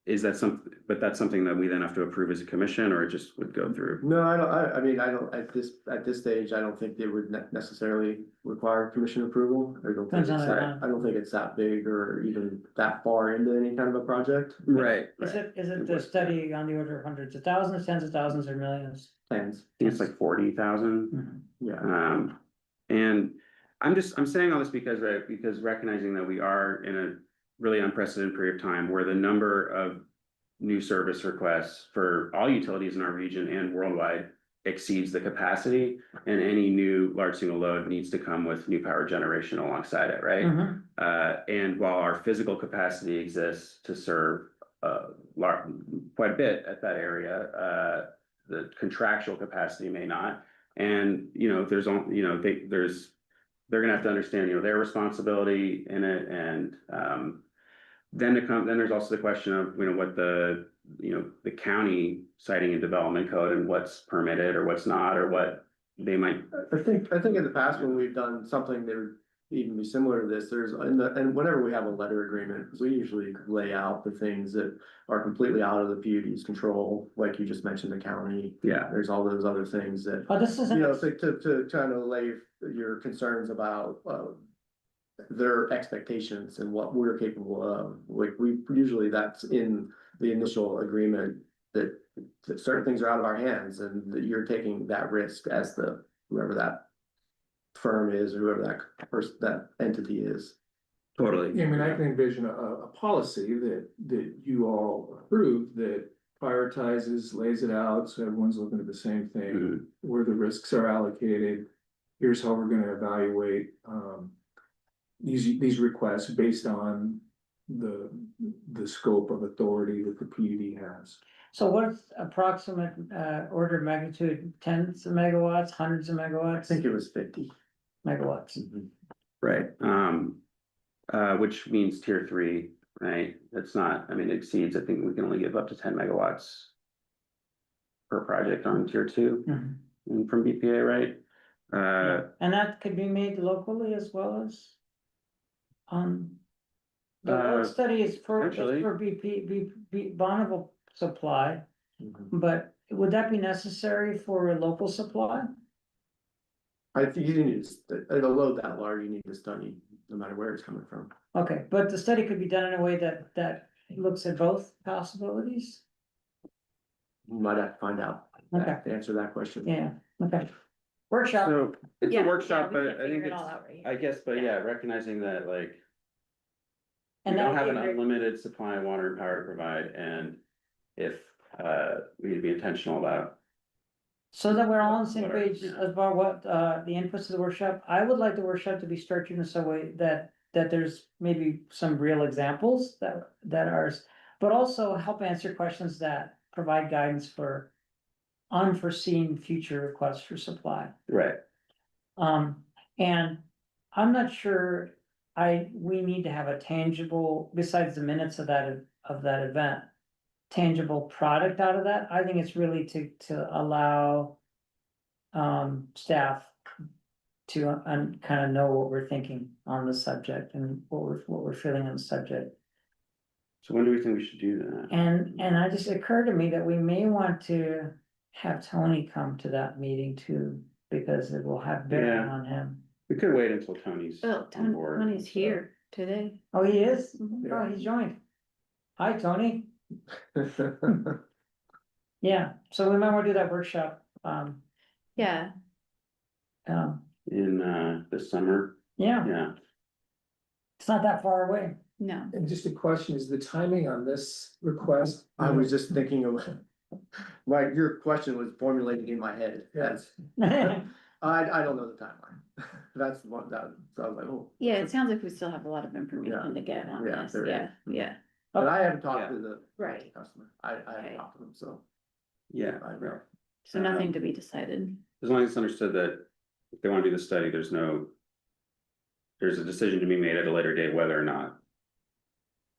Is that but that's something that we then have to approve as a commission, or it just would go through? No, I mean, I don't, at this stage, I don't think they would necessarily require commission approval. I don't think Depends on it's the that, time. I don't think it's that big or even that far into any kind of a project. Right, Is right. it the study on the order of hundreds of thousands, tens of thousands, or millions? Plans, I think it's like 40,000. Mhm. yeah. And I'm saying all this because recognizing that we are in a really unprecedented period of time where the number of new service requests for all utilities in our region and worldwide exceeds the capacity, and any new large single load needs to come with new power generation alongside it, right? Mhm. And while our physical capacity exists to serve quite a bit at that area, the contractual capacity may not. And, they're gonna have to understand, their responsibility in it, and then there's also the question of, what the county siting and development code and what's permitted or what's not, or what they might. I think in the past, when we've done something that would even be similar to this, and whenever we have a letter agreement, we usually lay out the things that are completely out of the PUD's control, like you just mentioned, the county. Yeah. There's all those other things that, Oh, this is, to kind of lay your concerns about, their expectations and what we're capable of. Like, usually that's in the initial agreement that certain things are out of our hands and that you're taking that risk as whoever that firm is, or whoever that entity is. Totally. I mean, I can envision a policy that you all approve that prioritizes, lays it out, so everyone's looking at the same thing, Mhm. where the risks are allocated. Here's how we're gonna evaluate, these requests based on the scope of authority that the PUD has. so what's approximate, order of magnitude, tens of megawatts, hundreds of I megawatts? think it was 50. Megawatts. Right, which means tier 3, right? It's not, it exceeds, I think we can only give up to 10 megawatts per project on tier 2 Mhm. and from BPA, right? And that could be made locally as well as. The load study is for potentially. Bonneville supply, but would that be necessary for a local supply? I think you need a load that large, you need to study, no matter where it's coming from. Okay, but the study could be done in a way that looks at both possibilities? You might have to find out Okay. to answer that question. Yeah, Okay. Workshop, So it's Yeah, a workshop, yeah, we but can I think figure it it's, all out, right? I guess, but yeah, recognizing that like. We and don't that have would an be a great, unlimited supply of water and power to provide, and if, we need to be intentional about. so that we're all on the same Whatever, page yeah. about what, the inputs of the workshop. I would like the workshop to be structured in such a way that, there's maybe some real examples that are, but also help answer questions that provide guidance for unforeseen future requests for supply. Right, And I'm not sure, we need to have a tangible, besides the minutes of that event. Tangible product out of that. I think it's really to allow. Staff. To kind of know what we're thinking on the subject and what we're feeling on the subject. so when do we think we should do that? And I just occurred to me that we may want to have Tony come to that meeting too, because it will have bearing Yeah. on him. We could wait until Tony's Oh, on board. Tony's here today. Oh, he is? Mhm. Oh, he joined. Hi, Tony. Yeah, so we might want to do that workshop, Yeah, In, this summer, yeah, yeah, it's not that far away. no, And just a question, is the timing on this request? I was just thinking of, like, your question was formulating in my head, that's, I don't know the timeline. That's what, that, so I was like, oh. yeah, it sounds like we still have a lot of information to get on Yeah, this, there yeah, yeah, But I haven't talked Yeah. to the right, customer, I Okay. haven't talked to them, so. yeah, I know. right. so nothing to be decided. As long as it's understood that if they wanna do the study, there's a decision to be made at a later date whether or not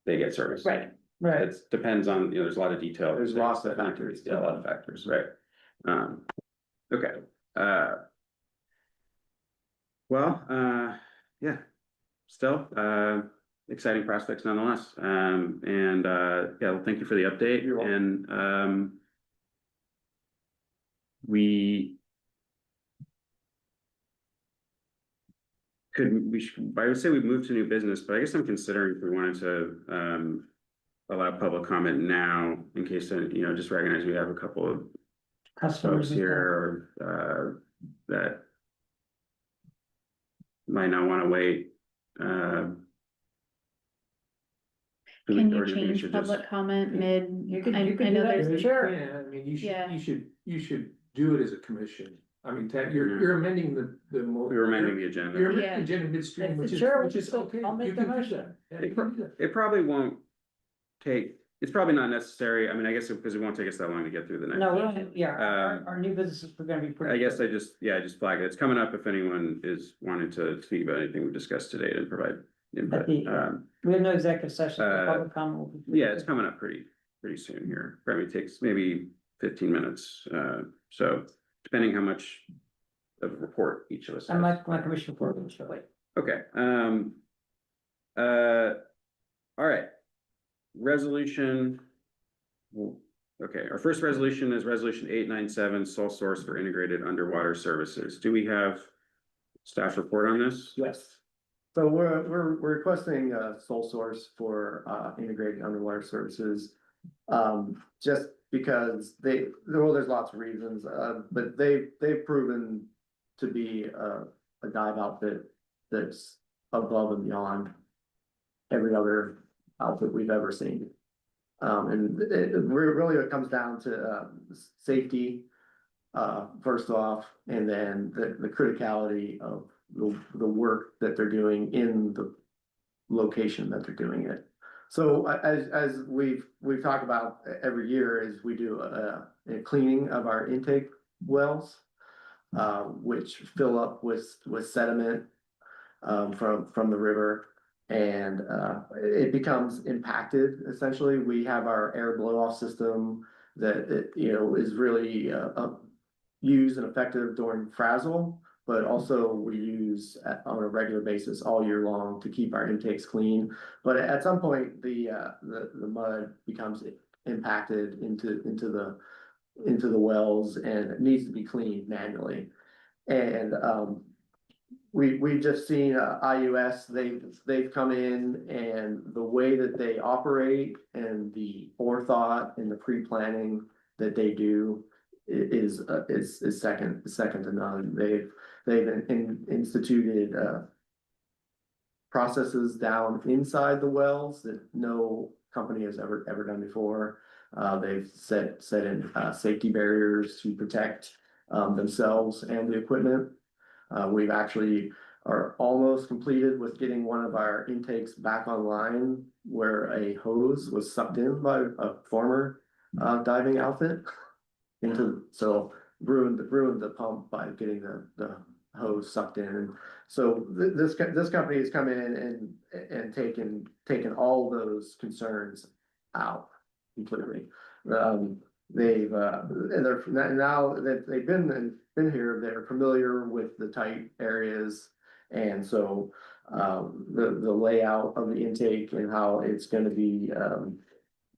they get service. Right. Right, It depends on, there's a lot of detail. There's lots of that need to be- factors. Yeah, a lot of factors, right? Okay, well, yeah, still, exciting prospects nonetheless. Yeah, well, thank you for the update. You're welcome. And, we I would say we've moved to new business, but I guess I'm considering if we wanted to, allow public comment now in case, just recognize we have a couple of customers folks and stuff. here, that might not wanna wait. Do we- Can or you do think we change should just- public comment mid? You could I do know that, there's- sure. Yeah, I mean, Yeah. you should do it as a commission. I mean, you're amending the. We were amending the agenda. You're amending Yeah. the agenda midstream, If which the is, chair which is will- okay. I'll make You the can do motion. that. Yeah, you can do that. It probably won't it's probably not necessary. I mean, I guess because it won't take us that long to get through the next. No, our, Um, our new businesses are gonna be pretty. I guess quick. I just flag it. It's coming up if anyone is wanting to speak about anything we've discussed today and provide input. We have no executive session, so uh, public comment will be. pretty Yeah, it's quick. coming up pretty soon here. Probably takes maybe 15 minutes. So depending how much of a report each of us And has. my commission report will show it. Okay, all right. Resolution. Okay, our first resolution is resolution 897, sole source for integrated underwater services. Do we have staff report on this? Yes. So we're requesting a sole source for integrated underwater services. Just because there's lots of reasons, but they've proven to be a dive outfit that's above and beyond every other outfit we've ever seen. And really it comes down to safety, first off, and then the criticality of the work that they're doing in the location that they're doing it. So as we've talked about every year is we do a cleaning of our intake wells, which fill up with sediment from the river. And it becomes impacted, essentially. We have our air blow off system that, is really used and effective during frazzle, but also we use on a regular basis all year long to keep our intakes clean. But at some point, the mud becomes impacted into the wells and it needs to be cleaned manually. And we've just seen IUS, they've come in and the way that they operate and the forethought and the pre-planning that they do is second to none. They've instituted, processes down inside the wells that no company has ever done before. They've set in, safety barriers to protect, themselves and the equipment. We've actually are almost completed with getting one of our intakes back online where a hose was sucked in by a former, diving outfit. So ruined the pump by getting the hose sucked in. And so this company has come in and taken all those concerns out completely. They've and they're now that they've been here, they're familiar with the tight areas. And so the layout of the intake and how it's gonna be,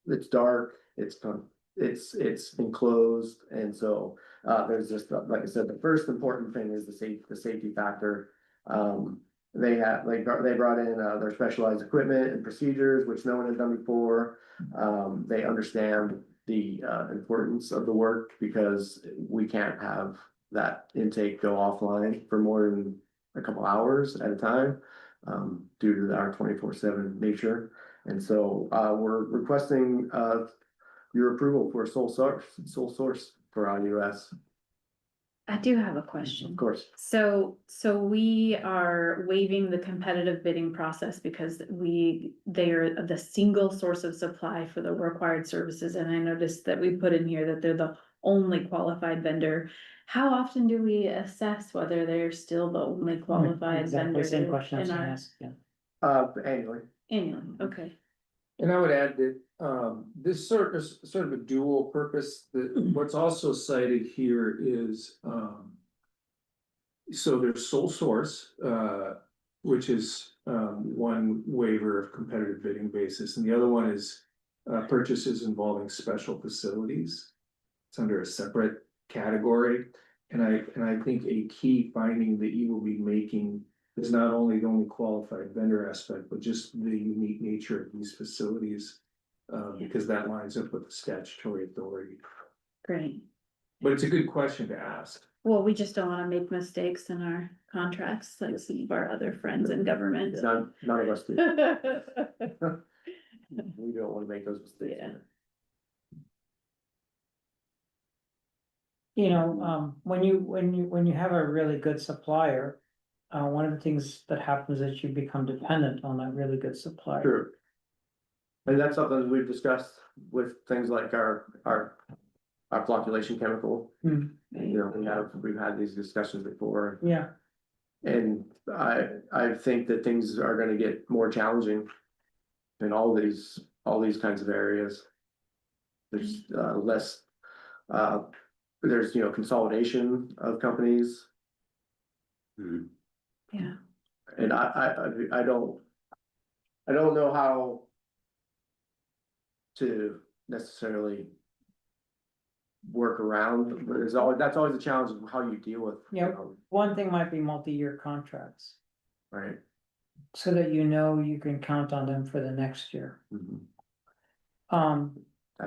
it's dark, it's enclosed. And so there's just, like I said, the first important thing is the safety factor. They brought in their specialized equipment and procedures, which no one had done before. They understand the importance of the work, because we can't have that intake go offline for more than a couple hours at a time, due to our 24/7 nature. And so we're requesting your approval for sole source for IUS. I do have a question. Of course. So we are waiving the competitive bidding process because they are the single source of supply for the required services, and I noticed that we put in here that they're the only qualified vendor. How often do we assess whether they're still the only qualified vendor? Exactly, same question I was in gonna our- ask, yeah. Annually. Annually, okay. And I would add that, this sort of a dual purpose, that what's also cited here is, so there's sole source, which is, one waiver of competitive bidding basis, and the other one is, purchases involving special facilities. It's under a separate category, and I think a key finding that you will be making is not only the only qualified vendor aspect, but just the unique nature of these facilities. Because that lines up with the statutory authority. Great. But it's a good question to ask. Well, we just don't wanna make mistakes in our contracts like some of our other friends in government. None of us do. We don't want to make those mistakes. Yeah. You know, when you have a really good supplier, one of the things that happens is you become dependent on that really good supplier. True. And that's something we've discussed with things like our flocculation chemical. Hmm. You know, we've had these discussions before, Yeah, and I think that things are gonna get more challenging in all these kinds of areas. There's less, there's, you know, consolidation of companies. Hmm. Yeah. And I don't know how to necessarily work around, but that's always a challenge of how you deal with. Yeah. One thing might be multi-year contracts, Right. so that you know you can count on them for the next year. Mhm.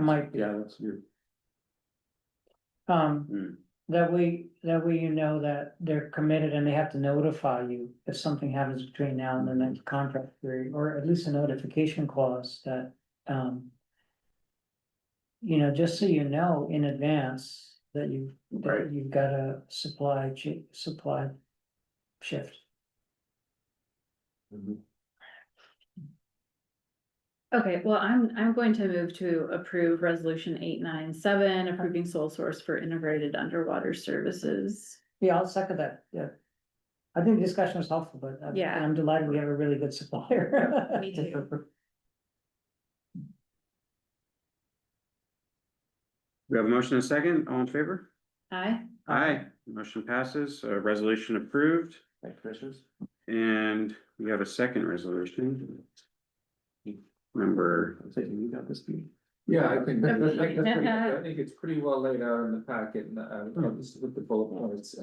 Might be. Yeah, that's your. Hmm. That way you know that they're committed and they have to notify you if something happens between now and the next contract period, or at least a notification clause that, you know, just so you know in advance that Right. you've got a supply shift. Mhm. Okay, well, I'm going to move to approve resolution 897, approving sole source for integrated underwater services. Yeah, I'll second that, yeah. I think the discussion was helpful, but Yeah. I'm delighted we have a really good supplier. Me too. We have a motion and a second, all in favor? Aye. Aye, motion passes, resolution approved, Thanks, commissioners. and we have a second resolution. Remember, I'm thinking you got this meeting. Yeah, I think it's pretty well laid out in the packet, and just with the bullet points.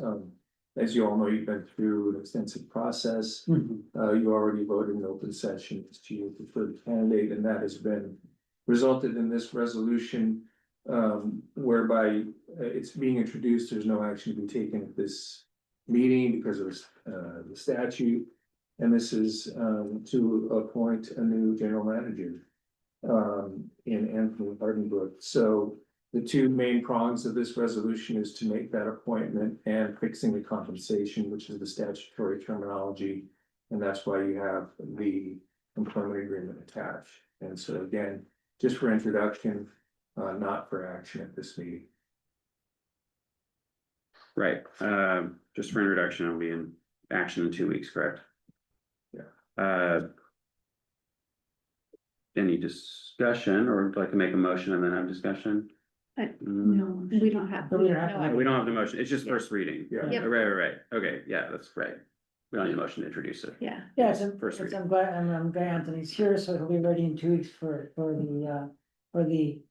As you all know, you've been through an extensive process. You already voted in open session as to your preferred candidate, and that has been resulted in this resolution. Whereby it's being introduced, there's no action to be taken at this meeting because of the statute. And this is to appoint a new general manager in Anthony Hardenbrook. So the two main prongs of this resolution is to make that appointment and fixing the compensation, which is the statutory terminology. And that's why you have the employment agreement attached. And so again, just for introduction, not for action at this meeting. Right, just for introduction, I'll be in action in 2 weeks, correct? Yeah. Any discussion, or would you like to make a motion and then have discussion? No, we don't have. We don't have to. no, We don't have the motion, it's just Yeah. first reading. Yeah. Yep. Right, okay, yeah, that's right. We don't need a motion to introduce it. Yeah, Yeah, First reading. I'm glad Anthony's here, so he'll be ready in 2 weeks for the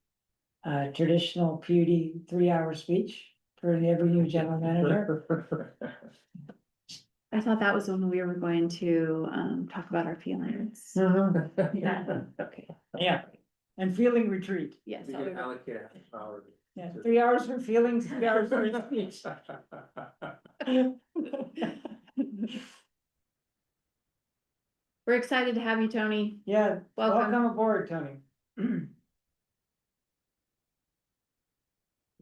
traditional PUD 3-hour speech for every new general manager. I thought that was when we were going to talk about our feelings. Yeah, Okay, yeah, and feeling retreat, yes. You I'll can be- allocate a half hour. yeah, 3 hours for feelings, 3 hours for speech. We're excited to have you, Tony. Yeah, Welcome. welcome aboard, Tony.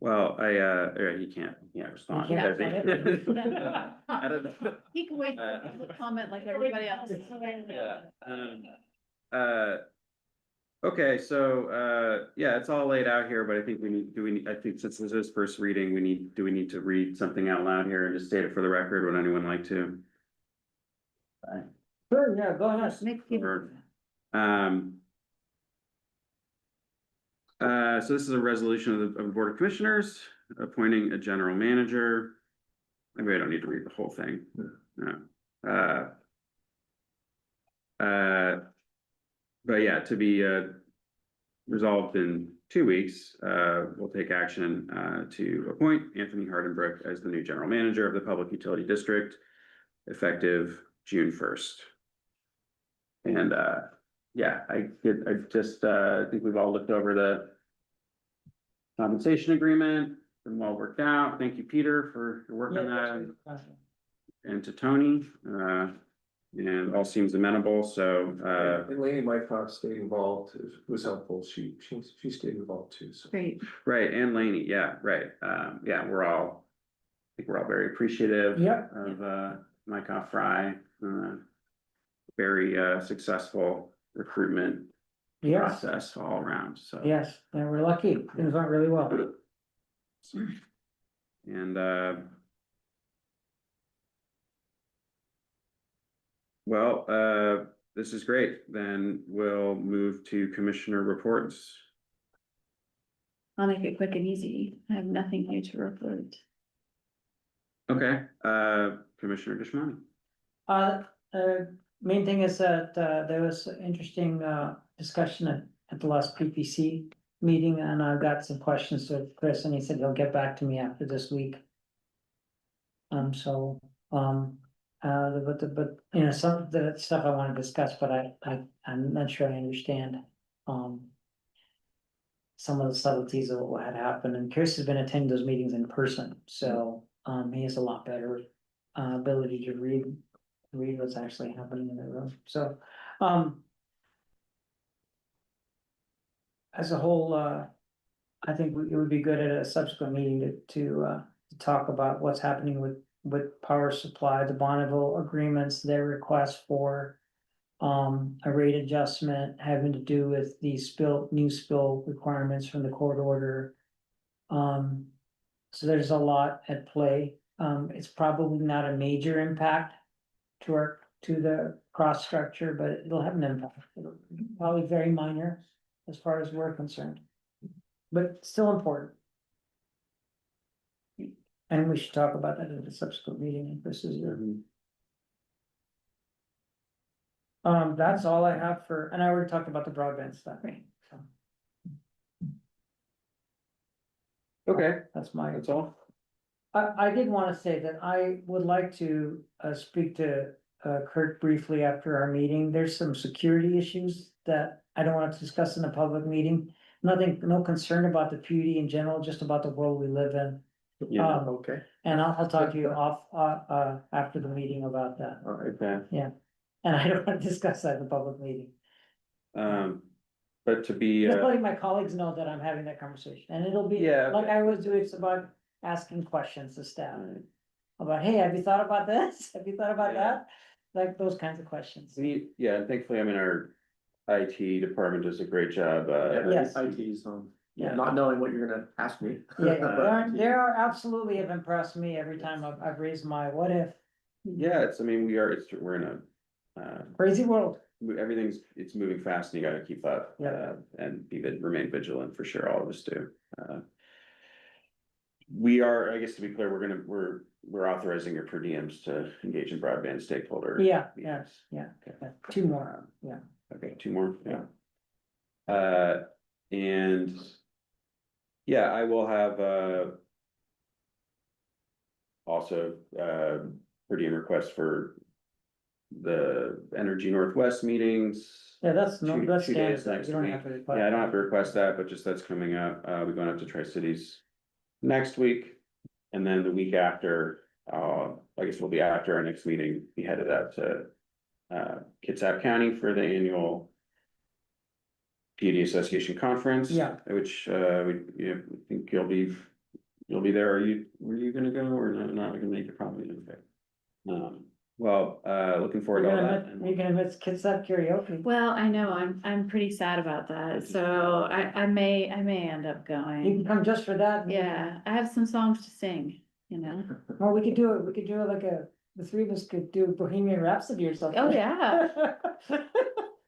Well, he can't respond. He can't because he- respond. I don't know. He can wait for the comment like everybody else. Yeah, okay, so, yeah, it's all laid out here, but I think I think since this is first reading, do we need to read something out loud here and just state it for the record? Would anyone like to? Sure, yeah, go ahead. Make people. Or, so this is a resolution of the Board of Commissioners appointing a general manager. Maybe I don't need to read the whole thing. No. But yeah, to be resolved in 2 weeks, we'll take action to appoint Anthony Hardenbrook as the new general manager of the Public Utility District, effective June 1st. And yeah, I think we've all looked over the compensation agreement, been well worked out. Thank you, Peter, for your work on that, and to Tony. And all seems amenable, so And Laney Mycock stayed involved, it was helpful, she stayed involved too, so. Great. right, and Laney, yeah, right. Yeah, I think we're all very appreciative Yep. of Mike Fry. Very successful recruitment Yes, process all around, so. yes, and we're lucky, things went really well. And well, this is great, then we'll move to commissioner reports. I'll make it quick and easy. I have nothing new to report. Okay, Commissioner Dishmani. Main thing is that there was interesting discussion at the last PPC meeting, and I got some questions to Chris, and he said he'll get back to me after this week. But you know, some of the stuff I want to discuss, but I'm not sure I understand. Some of the subtleties of what had happened, and Chris has been attending those meetings in person, so he has a lot better ability to read what's actually happening in the room, so as a whole, I think it would be good at a subsequent meeting to talk about what's happening with power supply, the Bonneville agreements, their request for a rate adjustment having to do with the new spill requirements from the court order. So there's a lot at play. It's probably not a major impact to the cost structure, but it'll have an impact. It'll probably very minor as far as we're concerned, but still important. And we should talk about that at a subsequent meeting if this is your. That's all I have and I already talked about the broadband stuff. Right. So Okay, that's my. that's all. I did want to say that I would like to speak to Kurt briefly after our meeting. There's some security issues that I don't want to discuss in a public meeting, nothing, no concern about the PUD in general, just about the world we live in. Yeah, Okay, And I'll talk to you off, after the meeting about that. all right. okay, And I don't want to discuss that in a public meeting. but to be, Just letting my colleagues know that I'm having that conversation, and it'll be, Yeah. like I always do, it's about asking questions to staff. About, hey, have you thought about this? Have you thought about Yeah. that? Like those kinds of questions. yeah, and thankfully, I mean, our IT department does a great job, Yes. IT's, Yeah. not knowing what you're gonna ask me. Yeah, they are absolutely have impressed me every time I've raised my what if, yeah, it's, I mean, we're in a, crazy world. it's moving fast and you gotta keep up. Yeah. And remain vigilant for sure, all of us do. We are, I guess to be clear, we're authorizing your per diems to engage in broadband stakeholder. Yeah, meetings. yeah. Okay. Two more, yeah. Okay, two more, yeah. And. Yeah, I will have, also, per diem requests for the Energy Northwest meetings. Yeah, that's no, Two- that's 2 days standard, next you don't week. have to reply. Yeah, I don't have to request that, but just that's coming up. We're going up to Tri-Cities next week. And then the week after, I guess we'll be after our next meeting, be headed out to Kitsap County for the annual PUD Association Conference. Yeah. Which, I think you'll be there. Were you gonna go or not gonna make it probably? Okay. Well, looking forward to all that. You're gonna miss Kids Up Karaoke. Well, I know, I'm pretty sad about that, so I may end up You can going. come just for that. Yeah, I have some songs to sing, you know? Well, we could do it like the three of us could do Bohemian Rhapsody or something. Oh, yeah.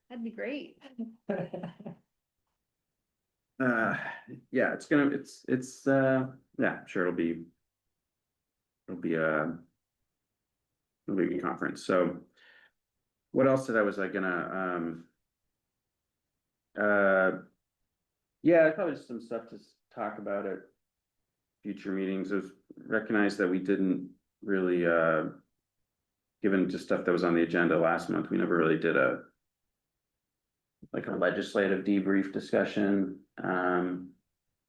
That'd be great. Yeah, yeah, I'm sure it'll be a good conference. So what else was I gonna, yeah, probably just some stuff to talk about at future meetings. I've recognized that we didn't really, given just stuff that was on the agenda last month, we never really did a legislative debrief discussion.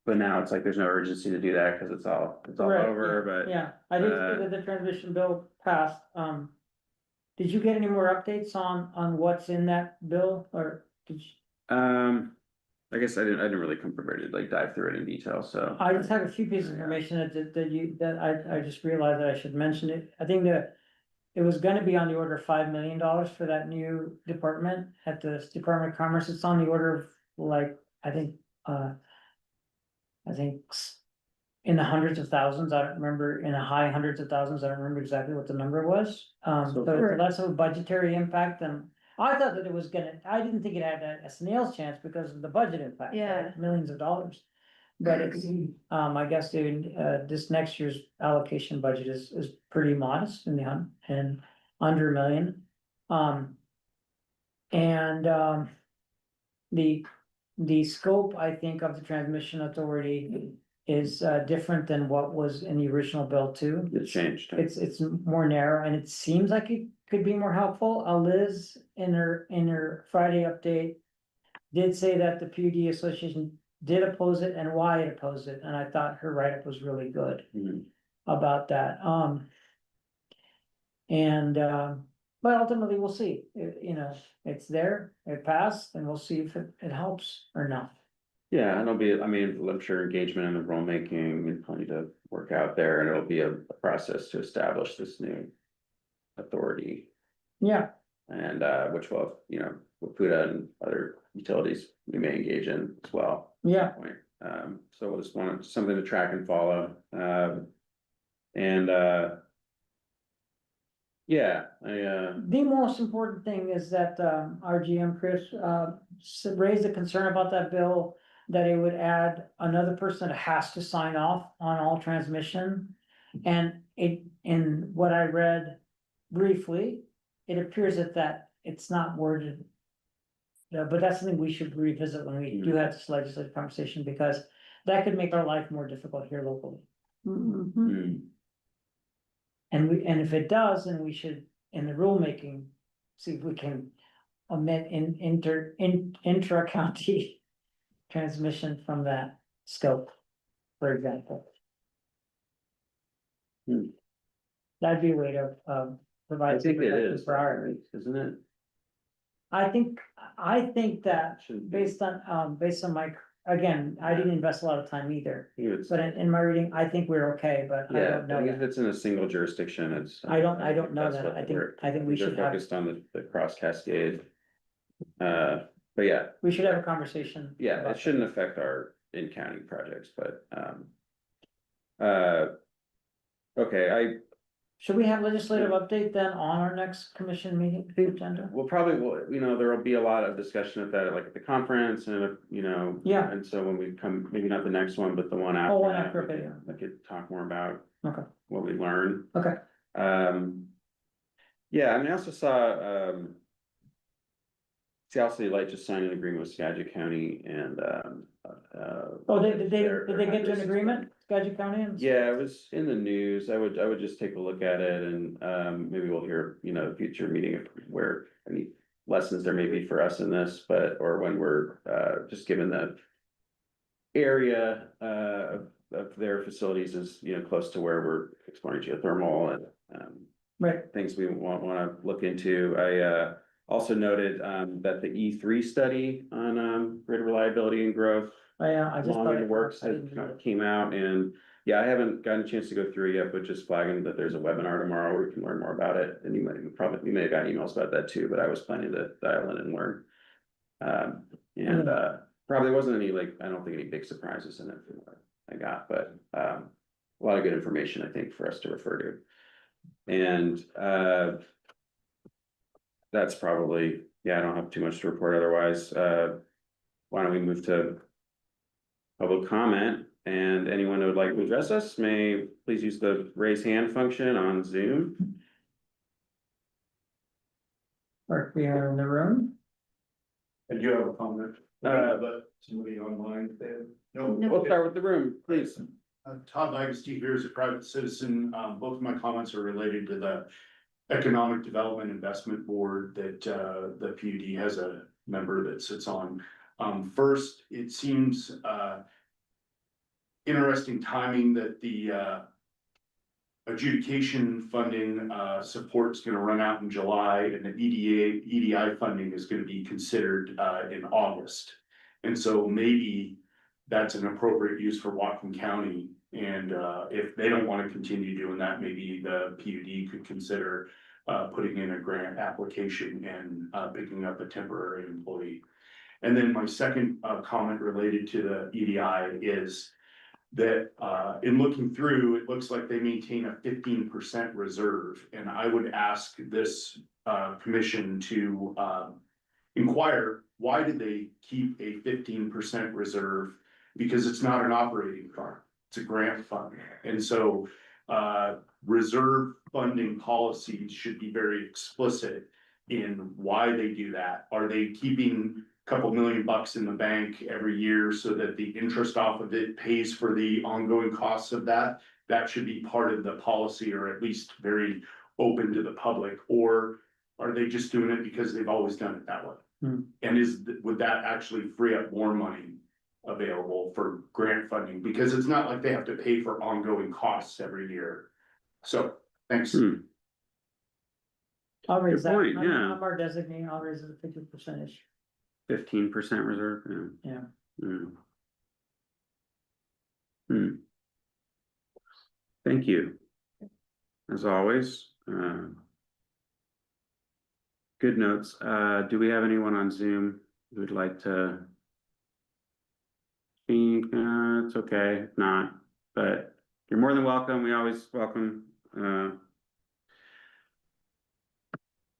But now it's like there's no urgency to do that because it's all Right, over, but. Yeah, I did see that the transmission bill passed, did you get any more updates on what's in that bill, or did you? I guess I didn't really come prepared to dive through it in detail, so. I just have a few pieces of information that I just realized that I should mention it. I think that it was gonna be on the order of $5 million for that new department at the Department of Commerce. It's on the order of I think in the hundreds of thousands. I don't remember, in the high hundreds of thousands. I don't remember exactly what the number was. So it's less of a budgetary impact than, I thought that it was I didn't think it had a snail's chance because of the budget impact. Yeah. Right? Millions of dollars. But it's, I guess this next year's allocation budget is pretty modest and under $1 million. The scope, I think, of the transmission authority is different than what was in the original bill too. It's changed. It's more narrow, and it seems like it could be more helpful. Liz in her Friday update did say that the PUD Association did oppose it and why it opposed it, and I thought her write-up was really good about that. But ultimately, we'll see. It's there, it passed, and we'll see if it helps or not. Yeah, and I'm sure engagement in the rulemaking and plenty to work out there, and it'll be a process to establish this new authority. Yeah, And which will, with PUDA and other utilities, we may engage in as well. yeah. At some point. So we'll just want something to track and follow. Yeah, The most important thing is that our GM Chris raised a concern about that bill, that it would add another person that has to sign off on all transmission. And in what I read briefly, it appears that it's not worded. But that's something we should revisit when we do have this legislative conversation, because that could make our life more difficult here locally. And if it does, then we should, in the rulemaking, see if we can omit intra-county transmission from that scope, for example. Hmm. That'd be a way to, I provide. some think it protection is, For our, right, isn't it? I think that Shouldn't be. based on my, again, I didn't invest a lot of time either. I think it's- But in my reading, I think we're okay, but I Yeah, don't I know think if that. it's in a single jurisdiction, it's. I don't think know that's that. what I we're- think we they're should have, focused on the cross cascade. But yeah, we should have a conversation. yeah, about it that. shouldn't affect our in-county projects, but, okay, Should we have legislative update then on our next commission meeting, the agenda? we'll probably, there will be a lot of discussion of that, like at the conference and, Yeah. And so when we come, maybe not the next one, but the one after. Oh, one that, after, we okay, could- We could talk more about. Okay. What we learned. Okay. Yeah, I mean, I also saw, Scalzi Light just signed an agreement with Skagit County and, Oh, did they their get to an hydro agreement, Skagit County? Yeah, it was in the news. I would just take a look at it and, maybe we'll hear, future meeting of where any lessons there may be for us in this, or when we're, just given the area, of their facilities is, close to where we're exploring geothermal and, Right, things we wanna look into. I also noted that the E3 study on grid reliability and growth I just along thought in the it works I didn't read it. came out, and yeah, I haven't gotten a chance to go through it yet, but just flagging that there's a webinar tomorrow where you can learn more about it, and you may have gotten emails about that too, but I was planning to dial in and learn. Probably wasn't any, I don't think any big surprises in it from what I got, but a lot of good information, I think, for us to refer to. And that's probably, yeah, I don't have too much to report otherwise. Why don't we move to public comment, and anyone who would like to address us may please use the raise hand function on Zoom. Or if we are in the room, I do have a comment, but somebody online, if they have. No. We'll start with the room, please. Todd Legacy here as a private citizen. Both of my comments are related to the Economic Development Investment Board that, the PUD has a member that sits on. First, it seems, interesting timing that the, adjudication funding, support's gonna run out in July, and the EDI funding is gonna be considered, in August. And so maybe that's an appropriate use for Whatcom County, and, if they don't wanna continue doing that, maybe the PUD could consider, putting in a grant application and, picking up a temporary employee. And then my second, comment related to the EDI is that, in looking through, it looks like they maintain a 15% reserve, and I would ask this, commission to, inquire, why did they keep a 15% reserve? Because it's not an operating fund, it's a grant fund, and so, reserve funding policies should be very explicit in why they do that. Are they keeping couple $1,000,000 in the bank every year so that the interest off of it pays for the ongoing costs of that? That should be part of the policy, or at least very open to the public, or are they just doing it because they've always done it that way? And would that actually free up more money available for grant funding? Because it's not like they have to pay for ongoing costs every year. So, thanks. I'll raise Good that, point, yeah. I'm our designee, I'll raise it to 50%. 15% reserve, Yeah. Thank you. As always, good notes. Do we have anyone on Zoom who would like to speak? It's okay, if not, but you're more than welcome. We always welcome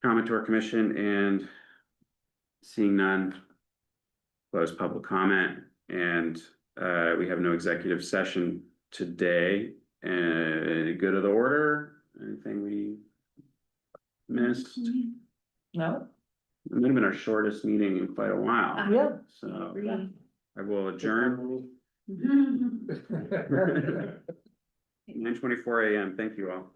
comment to our commission, and seeing none, close public comment, and we have no executive session today. Good of the order, anything we missed? No? It might have been our shortest meeting in quite a while, Yeah. so Really? I will adjourn. 9:24 AM, thank you all.